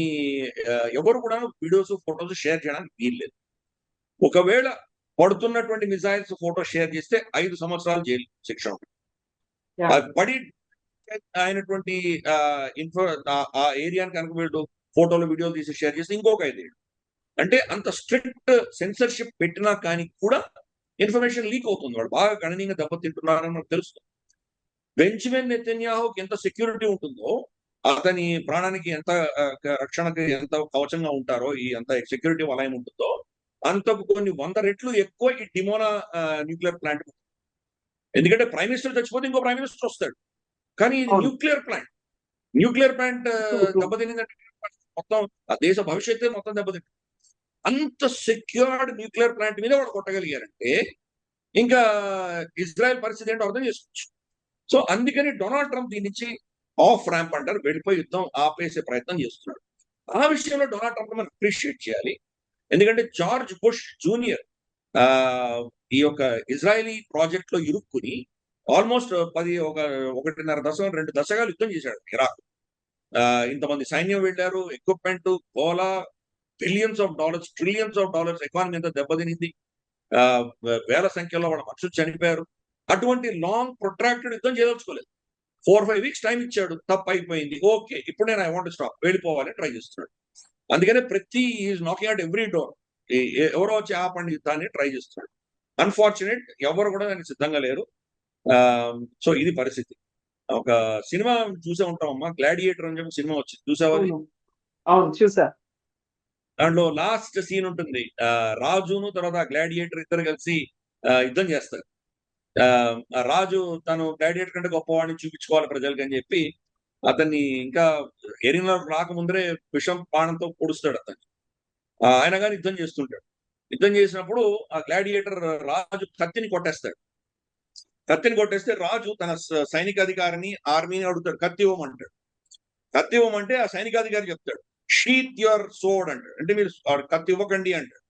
ఎవరు కూడా వీడియోస్, ఫోటోస్ షేర్ చేయడానికి వీల్లేదు. ఒకవేళ పడుతున్నటువంటి మిజైల్స్ ఫోటో షేర్ చేస్తే 5 సంవత్సరాలు జైలు శిక్ష ఉంటుంది. పడి అయినటువంటి ఆ ఏరియాని కనుక వీళ్ళు ఫోటోలు, వీడియోలు తీసి షేర్ చేస్తే ఇంకొక 5 ఏళ్ళు. అంటే అంత స్ట్రిక్ట్ సెన్సర్షిప్ పెట్టినా కానీ కూడా ఇన్ఫర్మేషన్ లీక్ అవుతుంది. వాళ్ళు బాగా గణనీయంగా దెబ్బతింటున్నారని మనకు తెలుస్తుంది. బెంజమిన్ నెతన్యాహుకి ఎంత సెక్యూరిటీ ఉంటుందో, అతని ప్రాణానికి ఎంత రక్షణకి ఎంత కవచంగా ఉంటారో, ఈ అంత సెక్యూరిటీ వలయం ఉంటుందో, అంతకు కొన్ని 100 రెట్లు ఎక్కువ ఈ డిమోనా న్యూక్లియర్ ప్లాంట్. ఎందుకంటే ప్రైమ్ మినిస్టర్ చచ్చిపోతే ఇంకో ప్రైమ్ మినిస్టర్ వస్తాడు. కానీ ఇది న్యూక్లియర్ ప్లాంట్ దెబ్బతినిందంటే మొత్తం ఆ దేశ భవిష్యత్తు మొత్తం దెబ్బతింది. అంత సెక్యూర్డ్ న్యూక్లియర్ ప్లాంట్ మీద వాళ్ళు కొట్టగలిగారంటే ఇంకా ఇజ్రాయెల్ పరిస్థితి ఏంటో అర్థం చేసుకోవచ్చు. సో అందుకని డొనాల్డ్ ట్రంప్ దీని నుంచి ఆఫ్ ర్యాంప్ అంటారు, వెళ్ళిపోయి యుద్ధం ఆపేసే ప్రయత్నం చేస్తున్నాడు. ఆ విషయంలో డొనాల్డ్ ట్రంప్ మనం అప్రిషియేట్ చేయాలి. ఎందుకంటే జార్జ్ బుష్ జూనియర్ ఈ యొక్క ఇజ్రాయలీ ప్రాజెక్ట్ లో ఇరుక్కుని ఆల్మోస్ట్ 2 దశకాలు యుద్ధం చేశాడు ఇరాక్. ఇంతమంది సైన్యం వెళ్ళారు, ఎక్విప్మెంట్, కోలా, billions of dollars, trillions of dollars economy అంతా దెబ్బతినింది. వేల సంఖ్యలో వాళ్ళ మనుషులు చనిపోయారు. అటువంటి లాంగ్ ప్రొట్రాక్టెడ్ యుద్ధం చేయదలుచుకోలేదు. 4-5 వీక్స్ టైం ఇచ్చాడు, తప్పు అయిపోయింది. ఓకే, ఇప్పుడు నేను ఐ వాంట్ స్టాప్, వెళ్ళిపోవాలని ట్రై చేస్తున్నాడు. అందుకనే ప్రతి is knocking at every door. ఎవరో వచ్చి ఆపండి యుద్ధాన్ని ట్రై చేస్తున్నాడు. అన్ఫార్చునేట్, ఎవరు కూడా దానికి సిద్ధంగా లేరు. సో ఇది పరిస్థితి. ఒక సినిమా చూసే ఉంటామమ్మా, గ్లాడియేటర్ అని చెప్పి సినిమా వచ్చింది, చూసావా? అవును, చూసా. దాంట్లో లాస్ట్ సీన్ ఉంటుంది, రాజును తర్వాత గ్లాడియేటర్ ఇద్దరు కలిసి యుద్ధం చేస్తారు. ఆ రాజు తను గ్లాడియేటర్ కంటే గొప్పవాడిని చూపించుకోవాలి ప్రజలకి అని చెప్పి అతన్ని ఇంకా ఎరినా రాకముందరే విషం బాణంతో పొడుస్తాడు అతన్ని. ఆయన కానీ యుద్ధం చేస్తుంటాడు. యుద్ధం చేసినప్పుడు ఆ గ్లాడియేటర్ రాజు కత్తిని కొట్టేస్తే రాజు తన సైనికాధికారిని, ఆర్మీని అడుగుతాడు, కత్తి ఇవ్వమంటాడు. కత్తి ఇవ్వమంటే ఆ సైనికాధికారి చెప్తాడు, షీత్ యువర్ సోర్డ్ అంటాడు. అంటే మీరు కత్తి ఇవ్వకండి అంటాడు.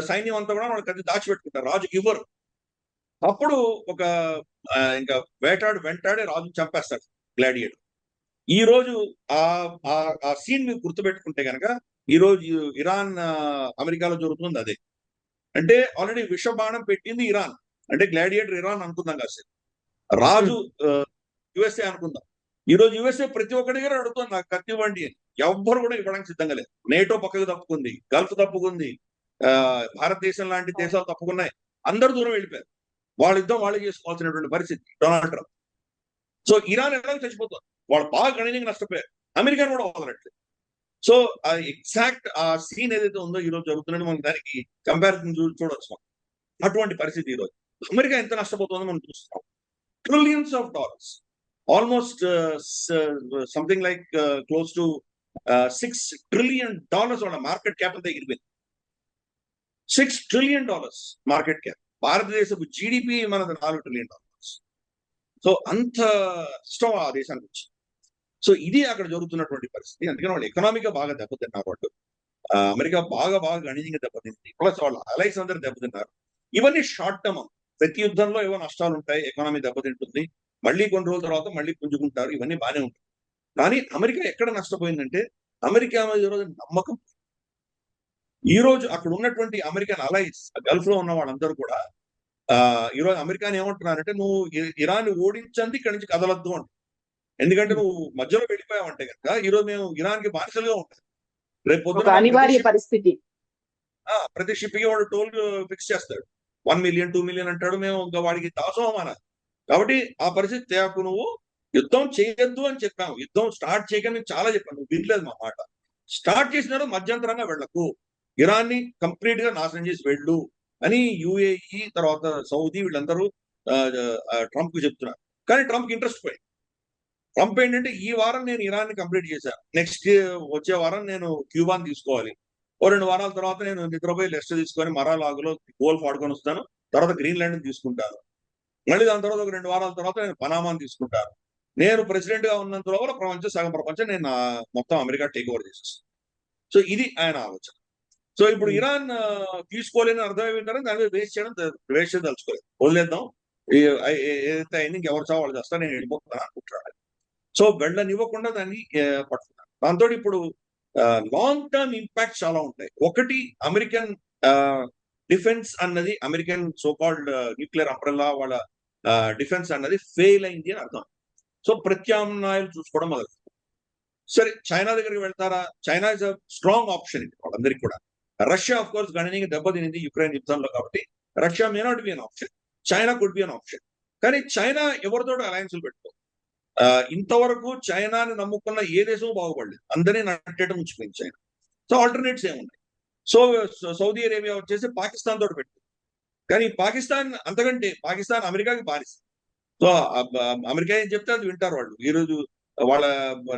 సైన్యం అంతా కూడా వాళ్ళు కత్తి దాచిపెట్టుకుంటారు, రాజుకి ఇవ్వరు. అప్పుడు ఒక ఇంకా వెంటాడి రాజుని చంపేస్తాడు గ్లాడియేటర్. ఈ రోజు ఆ సీన్ మీరు గుర్తుపెట్టుకుంటే కనుక ఈ రోజు ఇరాన్ అమెరికాలో జరుగుతుంది అదే. అంటే ఆల్రెడీ విషబాణం పెట్టింది ఇరాన్, అంటే గ్లాడియేటర్ ఇరాన్ అనుకుందాం కాసేపు, రాజు యుఎస్ఏ అనుకుందాం. ఈ రోజు యుఎస్ఏ ప్రతి ఒక్కరి దగ్గర అడుగుతుంది నాకు కత్తి ఇవ్వండి అని. ఎవ్వరు కూడా ఇవ్వడానికి సిద్ధంగా లేదు. నేటో పక్కకు తప్పుకుంది, గల్ఫ్ తప్పుకుంది, భారతదేశం లాంటి దేశాలు తప్పుకున్నాయి. అందరు దూరం వెళ్ళిపోయారు. వాళ్ళ యుద్ధం వాళ్ళు చేసుకోవాల్సినటువంటి పరిస్థితి డొనాల్డ్ ట్రంప్. సో ఇరాన్ ఎలా చచ్చిపోతుంది, వాళ్ళు బాగా గణనీయంగా నష్టపోయారు. అమెరికాను కూడా వదలట్లేదు. సో ఎగ్జాక్ట్ ఆ సీన్ ఏదైతే ఉందో ఈ రోజు జరుగుతున్నది, మనం దానికి కంపారిజన్ చూడొచ్చు. అటువంటి పరిస్థితి ఈ రోజు అమెరికా ఎంత నష్టపోతుందో మనం చూస్తున్నాం. Trillions of dollars, almost something like close to $6 trillion వాళ్ళ మార్కెట్ క్యాప్ అంతా ఎగిరిపోయింది. $6 trillion మార్కెట్ క్యాప్. భారతదేశపు జీడిపి మనది $4 trillion. సో అంత ఇష్టం ఆ దేశానికి వచ్చి. సో ఇది అక్కడ జరుగుతున్నటువంటి పరిస్థితి. అందుకని వాళ్ళు ఎకనామిక్ గా బాగా దెబ్బతిన్నారు. వాళ్ళు అమెరికా బాగా గణనీయంగా దెబ్బతింది, ప్లస్ వాళ్ళ అలైస్ అందరూ దెబ్బతిన్నారు. ఇవన్నీ షార్ట్ టర్మ్. ప్రతి యుద్ధంలో ఏవో నష్టాలు ఉంటాయి, ఎకానమీ దెబ్బతింటుంది, మళ్ళీ కొన్ని రోజుల తర్వాత మళ్ళీ పుంజుకుంటారు, ఇవన్నీ బాగానే ఉంటాయి. కానీ అమెరికా ఎక్కడ నష్టపోయిందంటే అమెరికా మీద ఈరోజు నమ్మకం. ఈ రోజు అక్కడ ఉన్నటువంటి అమెరికన్ అలైస్, గల్ఫ్ లో ఉన్న వాళ్ళందరూ కూడా ఈరోజు అమెరికాని ఏమంటున్నారంటే, నువ్వు ఇరాన్ ఓడించండి, ఇక్కడి నుంచి కదలొద్దు అంట. ఎందుకంటే నువ్వు మధ్యలో వెళ్ళిపోయావంటే కనుక ఈరోజు మేము ఇరాన్ కి బానిసలుగా ఉంటాం. రేపు పొద్దున అనివార్య పరిస్థితి. ప్రతి షిప్ కి వాడు టోల్ ఫిక్స్ చేస్తాడు, 1 million 2 million అంటాడు. మేము ఇంకా వాడికి దాసోహం అనాలి. కాబట్టి ఆ పరిస్థితి తేకు, నువ్వు యుద్ధం చేయొద్దు అని చెప్పాము. యుద్ధం స్టార్ట్ చేయకని చాలా చెప్పాను, నువ్వు వినలేదు మా మాట. స్టార్ట్ చేసినాడు, మధ్యంతరంగా వెళ్ళకు, ఇరాన్ ని కంప్లీట్ గా నాశనం చేసి వెళ్ళు అని యుఏఈ తర్వాత సౌదీ వీళ్ళందరూ ట్రంప్ కు చెప్తున్నారు. కానీ ట్రంప్ కి ఇంట్రెస్ట్ పోయింది. ట్రంప్ ఏంటంటే, ఈ వారం నేను ఇరాన్ ని కంప్లీట్ చేశాను, నెక్స్ట్ వచ్చే వారం నేను క్యూబాని తీసుకోవాలి, 2 వారాల తర్వాత నేను నిద్రపోయి రెస్ట్ తీసుకొని మరాలాగులో గోల్ఫ్ ఆడుకొని వస్తాను, తర్వాత గ్రీన్లాండ్ తీసుకుంటాను, మళ్ళీ దాని తర్వాత ఒక 2 వారాల తర్వాత నేను పనామాని తీసుకుంటాను. నేను ప్రెసిడెంట్ గా ఉన్నంత లోపల సగం ప్రపంచం నేను మొత్తం అమెరికా టేక్ ఓవర్ చేసేస్తాను. సో ఇది ఆయన ఆలోచన. సో ఇప్పుడు ఇరాన్ తీసుకోలేని అర్థమైపోయిన దాని మీద వేస్ట్ చేయడం తలుచుకోలేదు, వదిలేద్దాం, ఏదైతే అయింది ఇంకెవరు చావు వాళ్ళు చేస్తా, నేను వెళ్ళిపోతాను అనుకుంటున్నాను. సో వెళ్ళనివ్వకుండా దాన్ని పట్టుకున్నాను. దాంతో ఇప్పుడు లాంగ్ టర్మ్ ఇంపాక్ట్ చాలా ఉంటాయి. ఒకటి, అమెరికన్ డిఫెన్స్ అన్నది, అమెరికన్ సోకాల్డ్ న్యూక్లియర్ అంబ్రెల్లా వాళ్ళ డిఫెన్స్ అన్నది ఫెయిల్ అయింది అని అర్థం. సో ప్రత్యామ్నాయాలు చూసుకోవడం మొదలు. సరే, చైనా దగ్గరికి వెళ్తారా? China is a strong option ఇది వాళ్ళందరికీ కూడా. రష్యా ఆఫ్ కోర్స్ గణనీయంగా దెబ్బతినింది యుక్రెయిన్ యుద్ధంలో, కాబట్టి Russia may not be an option, China could be an option. కానీ చైనా ఎవరితో అలయన్స్లు పెట్టుకో. ఇంతవరకు చైనాని నమ్ముకున్న ఏ దేశం బాగుపడలేదు, అందరినీ నట్టేయడం ఉంచిపోయింది చైనా. సో ఆల్టర్నేట్స్ ఏమున్నాయి? సో సౌదీ అరేబియా వచ్చేసి పాకిస్తాన్ తోటి పెట్టింది. కానీ పాకిస్తాన్ అంతకంటే, పాకిస్తాన్ అమెరికాకి బానిస. సో అమెరికా ఏం చెప్తే అది వింటారు వాళ్ళు. ఈ రోజు వాళ్ళ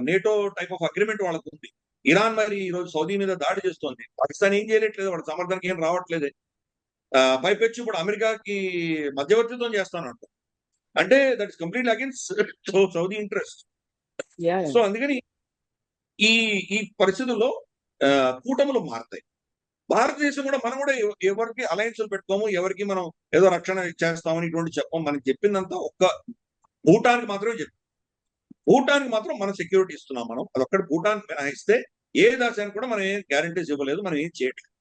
నేటో టైప్ ఆఫ్ అగ్రిమెంట్ వాళ్ళకు ఉంది. ఇరాన్ మరి ఈ రోజు సౌదీ మీద దాడి చేస్తోంది, పాకిస్తాన్ ఏం చేయట్లేదు, వాళ్ళ సమర్థనకి ఏం రావట్లేదే. పైపెచ్చి ఇప్పుడు అమెరికాకి మధ్యవర్తిత్వం చేస్తానంట. అంటే that is completely against Saudi interest. So అందుకని ఈ పరిస్థితుల్లో కూటములు మారుతాయి. భారతదేశం కూడా మనం కూడా ఎవరికి అలయన్స్లు పెట్టుకోము, ఎవరికి మనం ఏదో రక్షణ చేస్తామని ఇటువంటి చెప్పం. మనకి చెప్పిందంతా ఒక్క భూటాన్కి మాత్రమే చెప్పాం. భూటాన్కి మాత్రం మనం సెక్యూరిటీ ఇస్తున్నాం. మనం అదొక్కటి భూటాన్ మినహాయిస్తే ఏ దేశానికి కూడా మనం ఏం గ్యారంటీస్ ఇవ్వలేదు, మనం ఏం చేయట్లేదు.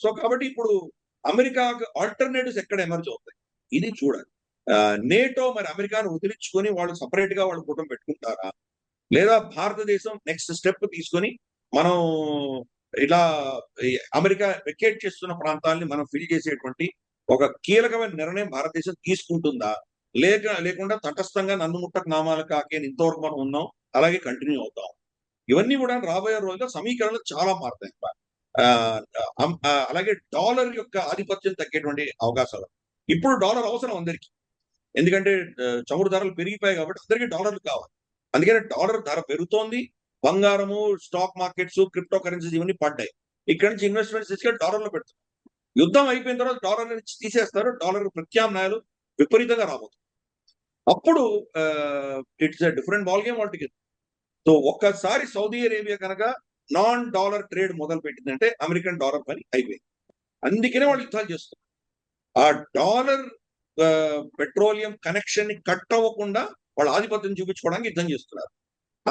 సో కాబట్టి ఇప్పుడు అమెరికాకు ఆల్టర్నేటివ్స్ ఎక్కడ ఎమర్జ్ అవుతాయి ఇది చూడాలి. నేటో మరి అమెరికాను వదిలించుకొని వాళ్ళు సపరేట్ గా వాళ్ళు కూటమి పెట్టుకుంటారా, లేదా భారతదేశం నెక్స్ట్ స్టెప్ తీసుకొని మనం ఇలా అమెరికా వెకేట్ చేస్తున్న ప్రాంతాలని మనం ఫిల్ చేసేటువంటి ఒక కీలకమైన నిర్ణయం భారతదేశం తీసుకుంటుందా, లేకుండా తటస్థంగా నన్ను ముట్టకు నామాలు కాకే ఇంతవరకు మనం ఉన్నాం అలాగే కంటిన్యూ అవుతాం. ఇవన్నీ కూడా రాబోయే రోజుల్లో సమీకరణలు చాలా మారుతాయి. అలాగే డాలర్ యొక్క ఆధిపత్యం తగ్గేటువంటి అవకాశాలు. ఇప్పుడు డాలర్ అవసరం అందరికీ, ఎందుకంటే చమురు ధరలు పెరిగిపోయాయి కాబట్టి అందరికీ డాలర్లు కావాలి. అందుకని డాలర్ ధర పెరుగుతోంది. బంగారము, స్టాక్ మార్కెట్స్, క్రిప్టో కరెన్సీస్ ఇవన్నీ పడ్డాయి. ఇక్కడ నుంచి ఇన్వెస్ట్మెంట్స్ తీసుకెళ్ళి డాలర్లో పెడతారు. యుద్ధం అయిపోయిన తర్వాత డాలర్ నుంచి తీసేస్తారు. డాలర్ ప్రత్యామ్నాయాలు విపరీతంగా రాబోతుంది. అప్పుడు it's a different ball game altogether. So ఒక్కసారి సౌదీ అరేబియా కనుక నాన్ డాలర్ ట్రేడ్ మొదలు పెట్టిందంటే అమెరికన్ డాలర్ పని అయిపోయింది. అందుకనే వాళ్ళు యుద్ధాలు చేస్తారు. ఆ డాలర్ పెట్రోలియం కనెక్షన్ ని కట్ అవ్వకుండా వాళ్ళ ఆధిపత్యం చూపించుకోవడానికి యుద్ధం చేస్తున్నారు.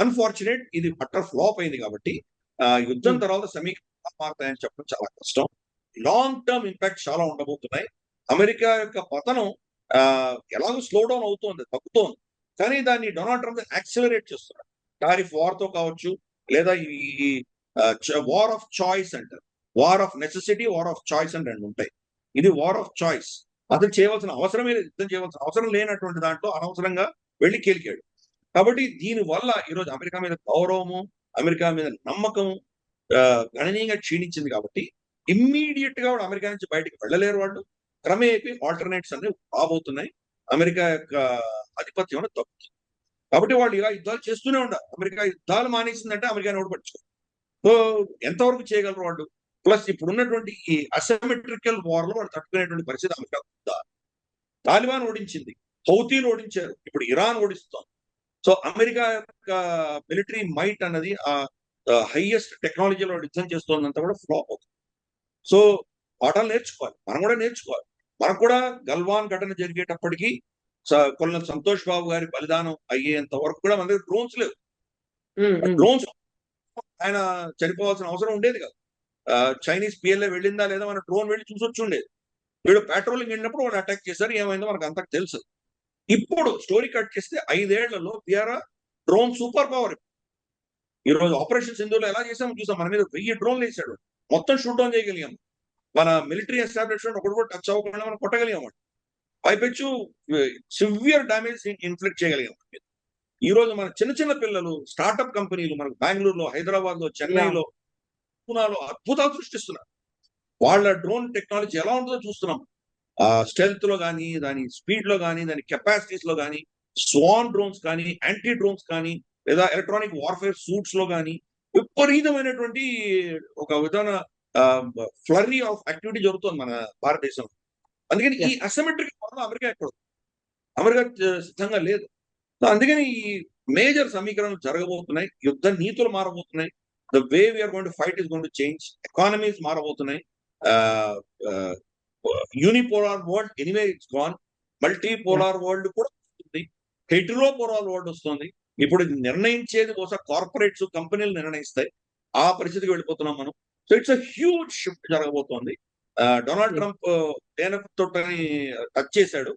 అన్ఫార్చునేట్ ఇది అట్టర్ ఫ్లాప్ అయింది కాబట్టి యుద్ధం తర్వాత సమీకరణాలు మారుతాయని చెప్పడం చాలా కష్టం. లాంగ్ టర్మ్ ఇంపాక్ట్ చాలా ఉండబోతున్నాయి. అమెరికా యొక్క పతనం ఎలాగో స్లో డౌన్ అవుతోంది, తగ్గుతోంది, కానీ దాన్ని డొనాల్డ్ ట్రంప్ యాక్సిలరేట్ చేస్తున్నారు. టారిఫ్ వార్ తో కావచ్చు, లేదా ఈ వార్ ఆఫ్ చాయిస్ అంటారు. War of necessity, war of choice అని రెండు ఉంటాయి. ఇది వార్ ఆఫ్ చాయిస్. అసలు చేయవలసిన అవసరమే లేదు, యుద్ధం చేయవలసిన అవసరం లేనటువంటి దాంట్లో అనవసరంగా వెళ్ళి కేలికాడు. కాబట్టి దీని వల్ల ఈరోజు అమెరికా మీద గౌరవము, అమెరికా మీద నమ్మకం గణనీయంగా క్షీణించింది. కాబట్టి ఇమ్మీడియట్ గా వాళ్ళు అమెరికా నుంచి బయటకు వెళ్ళలేరు. వాళ్ళు క్రమేపీ ఆల్టర్నేట్స్ అనేవి రాబోతున్నాయి. అమెరికా యొక్క ఆధిపత్యం అనేది తగ్గుతుంది. కాబట్టి వాళ్ళు ఇలా యుద్ధాలు చేస్తూనే ఉండాలి. అమెరికా యుద్ధాలు మానేసిందంటే అమెరికాని ఓడి పట్టుకో. సో ఎంతవరకు చేయగలరు వాళ్ళు? ప్లస్ ఇప్పుడు ఉన్నటువంటి ఈ అసిమెట్రికల్ వార్ లో వాళ్ళు తట్టుకునేటువంటి పరిస్థితి అమెరికా ఉందా? తాలిబాన్ ఓడించింది, హౌతీలు ఓడించారు, ఇప్పుడు ఇరాన్ ఓడిస్తోంది. సో అమెరికా యొక్క మిలిటరీ మైట్ అన్నది ఆ హైయెస్ట్ టెక్నాలజీలో యుద్ధం చేస్తోందంతా కూడా ఫ్లాప్ అవుతుంది. సో పాఠాలు నేర్చుకోవాలి, మనం కూడా నేర్చుకోవాలి. మనకు కూడా గల్వాన్ ఘటన జరిగేటప్పటికీ కొల్నల్ సంతోష్ బాబు గారి బలిదానం అయ్యేంత వరకు కూడా మన దగ్గర డ్రోన్స్ లేవు. డ్రోన్స్ ఆయన చనిపోవాల్సిన అవసరం ఉండేది కాదు. చైనీస్ పిఎల్ఏ వెళ్ళిందా లేదా మన డ్రోన్ వెళ్ళి చూసొచ్చి ఉండేది. వీళ్ళు పెట్రోలింగ్ వెళ్ళినప్పుడు వాళ్ళు అటాక్ చేశారు, ఏమైందో మనకు అంతకు తెలుసు. ఇప్పుడు స్టోరీ కట్ చేస్తే 5 ఏళ్లలో పిఆర్ఆ డ్రోన్ సూపర్ పవర్. ఈ రోజు ఆపరేషన్ సింధూర్లో ఎలా చేసామో చూసాం. మన మీద 1000 డ్రోన్లు వేసాడు, మొత్తం షూట్ డౌన్ చేయగలిగాం. మన మిలిటరీ ఎస్టాబ్లిష్మెంట్ ఒకటి కూడా టచ్ అవ్వకుండా మనం కొట్టగలిగాం. పైపెచ్చు సివియర్ డ్యామేజ్ ఇన్ఫ్లిక్ట్ చేయగలిగాం. ఈ రోజు మన చిన్న చిన్న పిల్లలు, స్టార్ట్అప్ కంపెనీలు మనకు బెంగళూరులో, హైదరాబాద్ లో, చెన్నైలో, పూనాలో అద్భుతాలు సృష్టిస్తున్నారు. వాళ్ళ డ్రోన్ టెక్నాలజీ ఎలా ఉంటుందో చూస్తున్నాం. స్టెల్త్ లో కానీ, దాని స్పీడ్ లో కానీ, దాని కెపాసిటీస్ లో కానీ, స్వాన్ డ్రోన్స్ కానీ, యాంటీ డ్రోన్స్ కానీ, లేదా ఎలక్ట్రానిక్ వార్ఫేర్ సూట్స్ లో కానీ విపరీతమైనటువంటి ఒక విధాన ఫ్లరీ ఆఫ్ యాక్టివిటీ జరుగుతుంది మన భారతదేశంలో. అందుకని ఈ అసిమెట్రిక్ వల్ల అమెరికా ఎక్కడ, అమెరికా సిద్ధంగా లేదు. సో అందుకని ఈ మేజర్ సమీకరణలు జరగబోతున్నాయి. యుద్ధ నీతులు మారబోతున్నాయి. The way we are going to fight is going to change. Economies మారబోతున్నాయి. Unipolar world anyway it's gone. Multipolar world కూడా వస్తుంది. హెటరోపోలార్ వరల్డ్ వస్తుంది. ఇప్పుడు ఇది నిర్ణయించేది బహుశా కార్పొరేట్స్, కంపెనీలు నిర్ణయిస్తాయి. ఆ పరిస్థితికి వెళ్ళిపోతున్నాం మనం. So it's a huge shift జరగబోతోంది. డొనాల్డ్ ట్రంప్ తోటని టచ్ చేశాడు,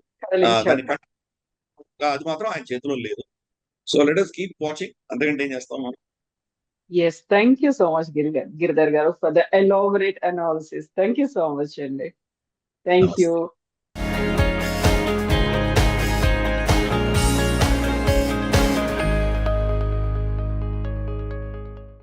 అది మాత్రం ఆయన చేతిలో లేదు. So let us keep watching. అంతకంటే ఏం చేస్తాం మనం. Yes, thank you so much, Girdhar garu, for the elaborate analysis. Thank you so much, Andy. Thank Namaste. you.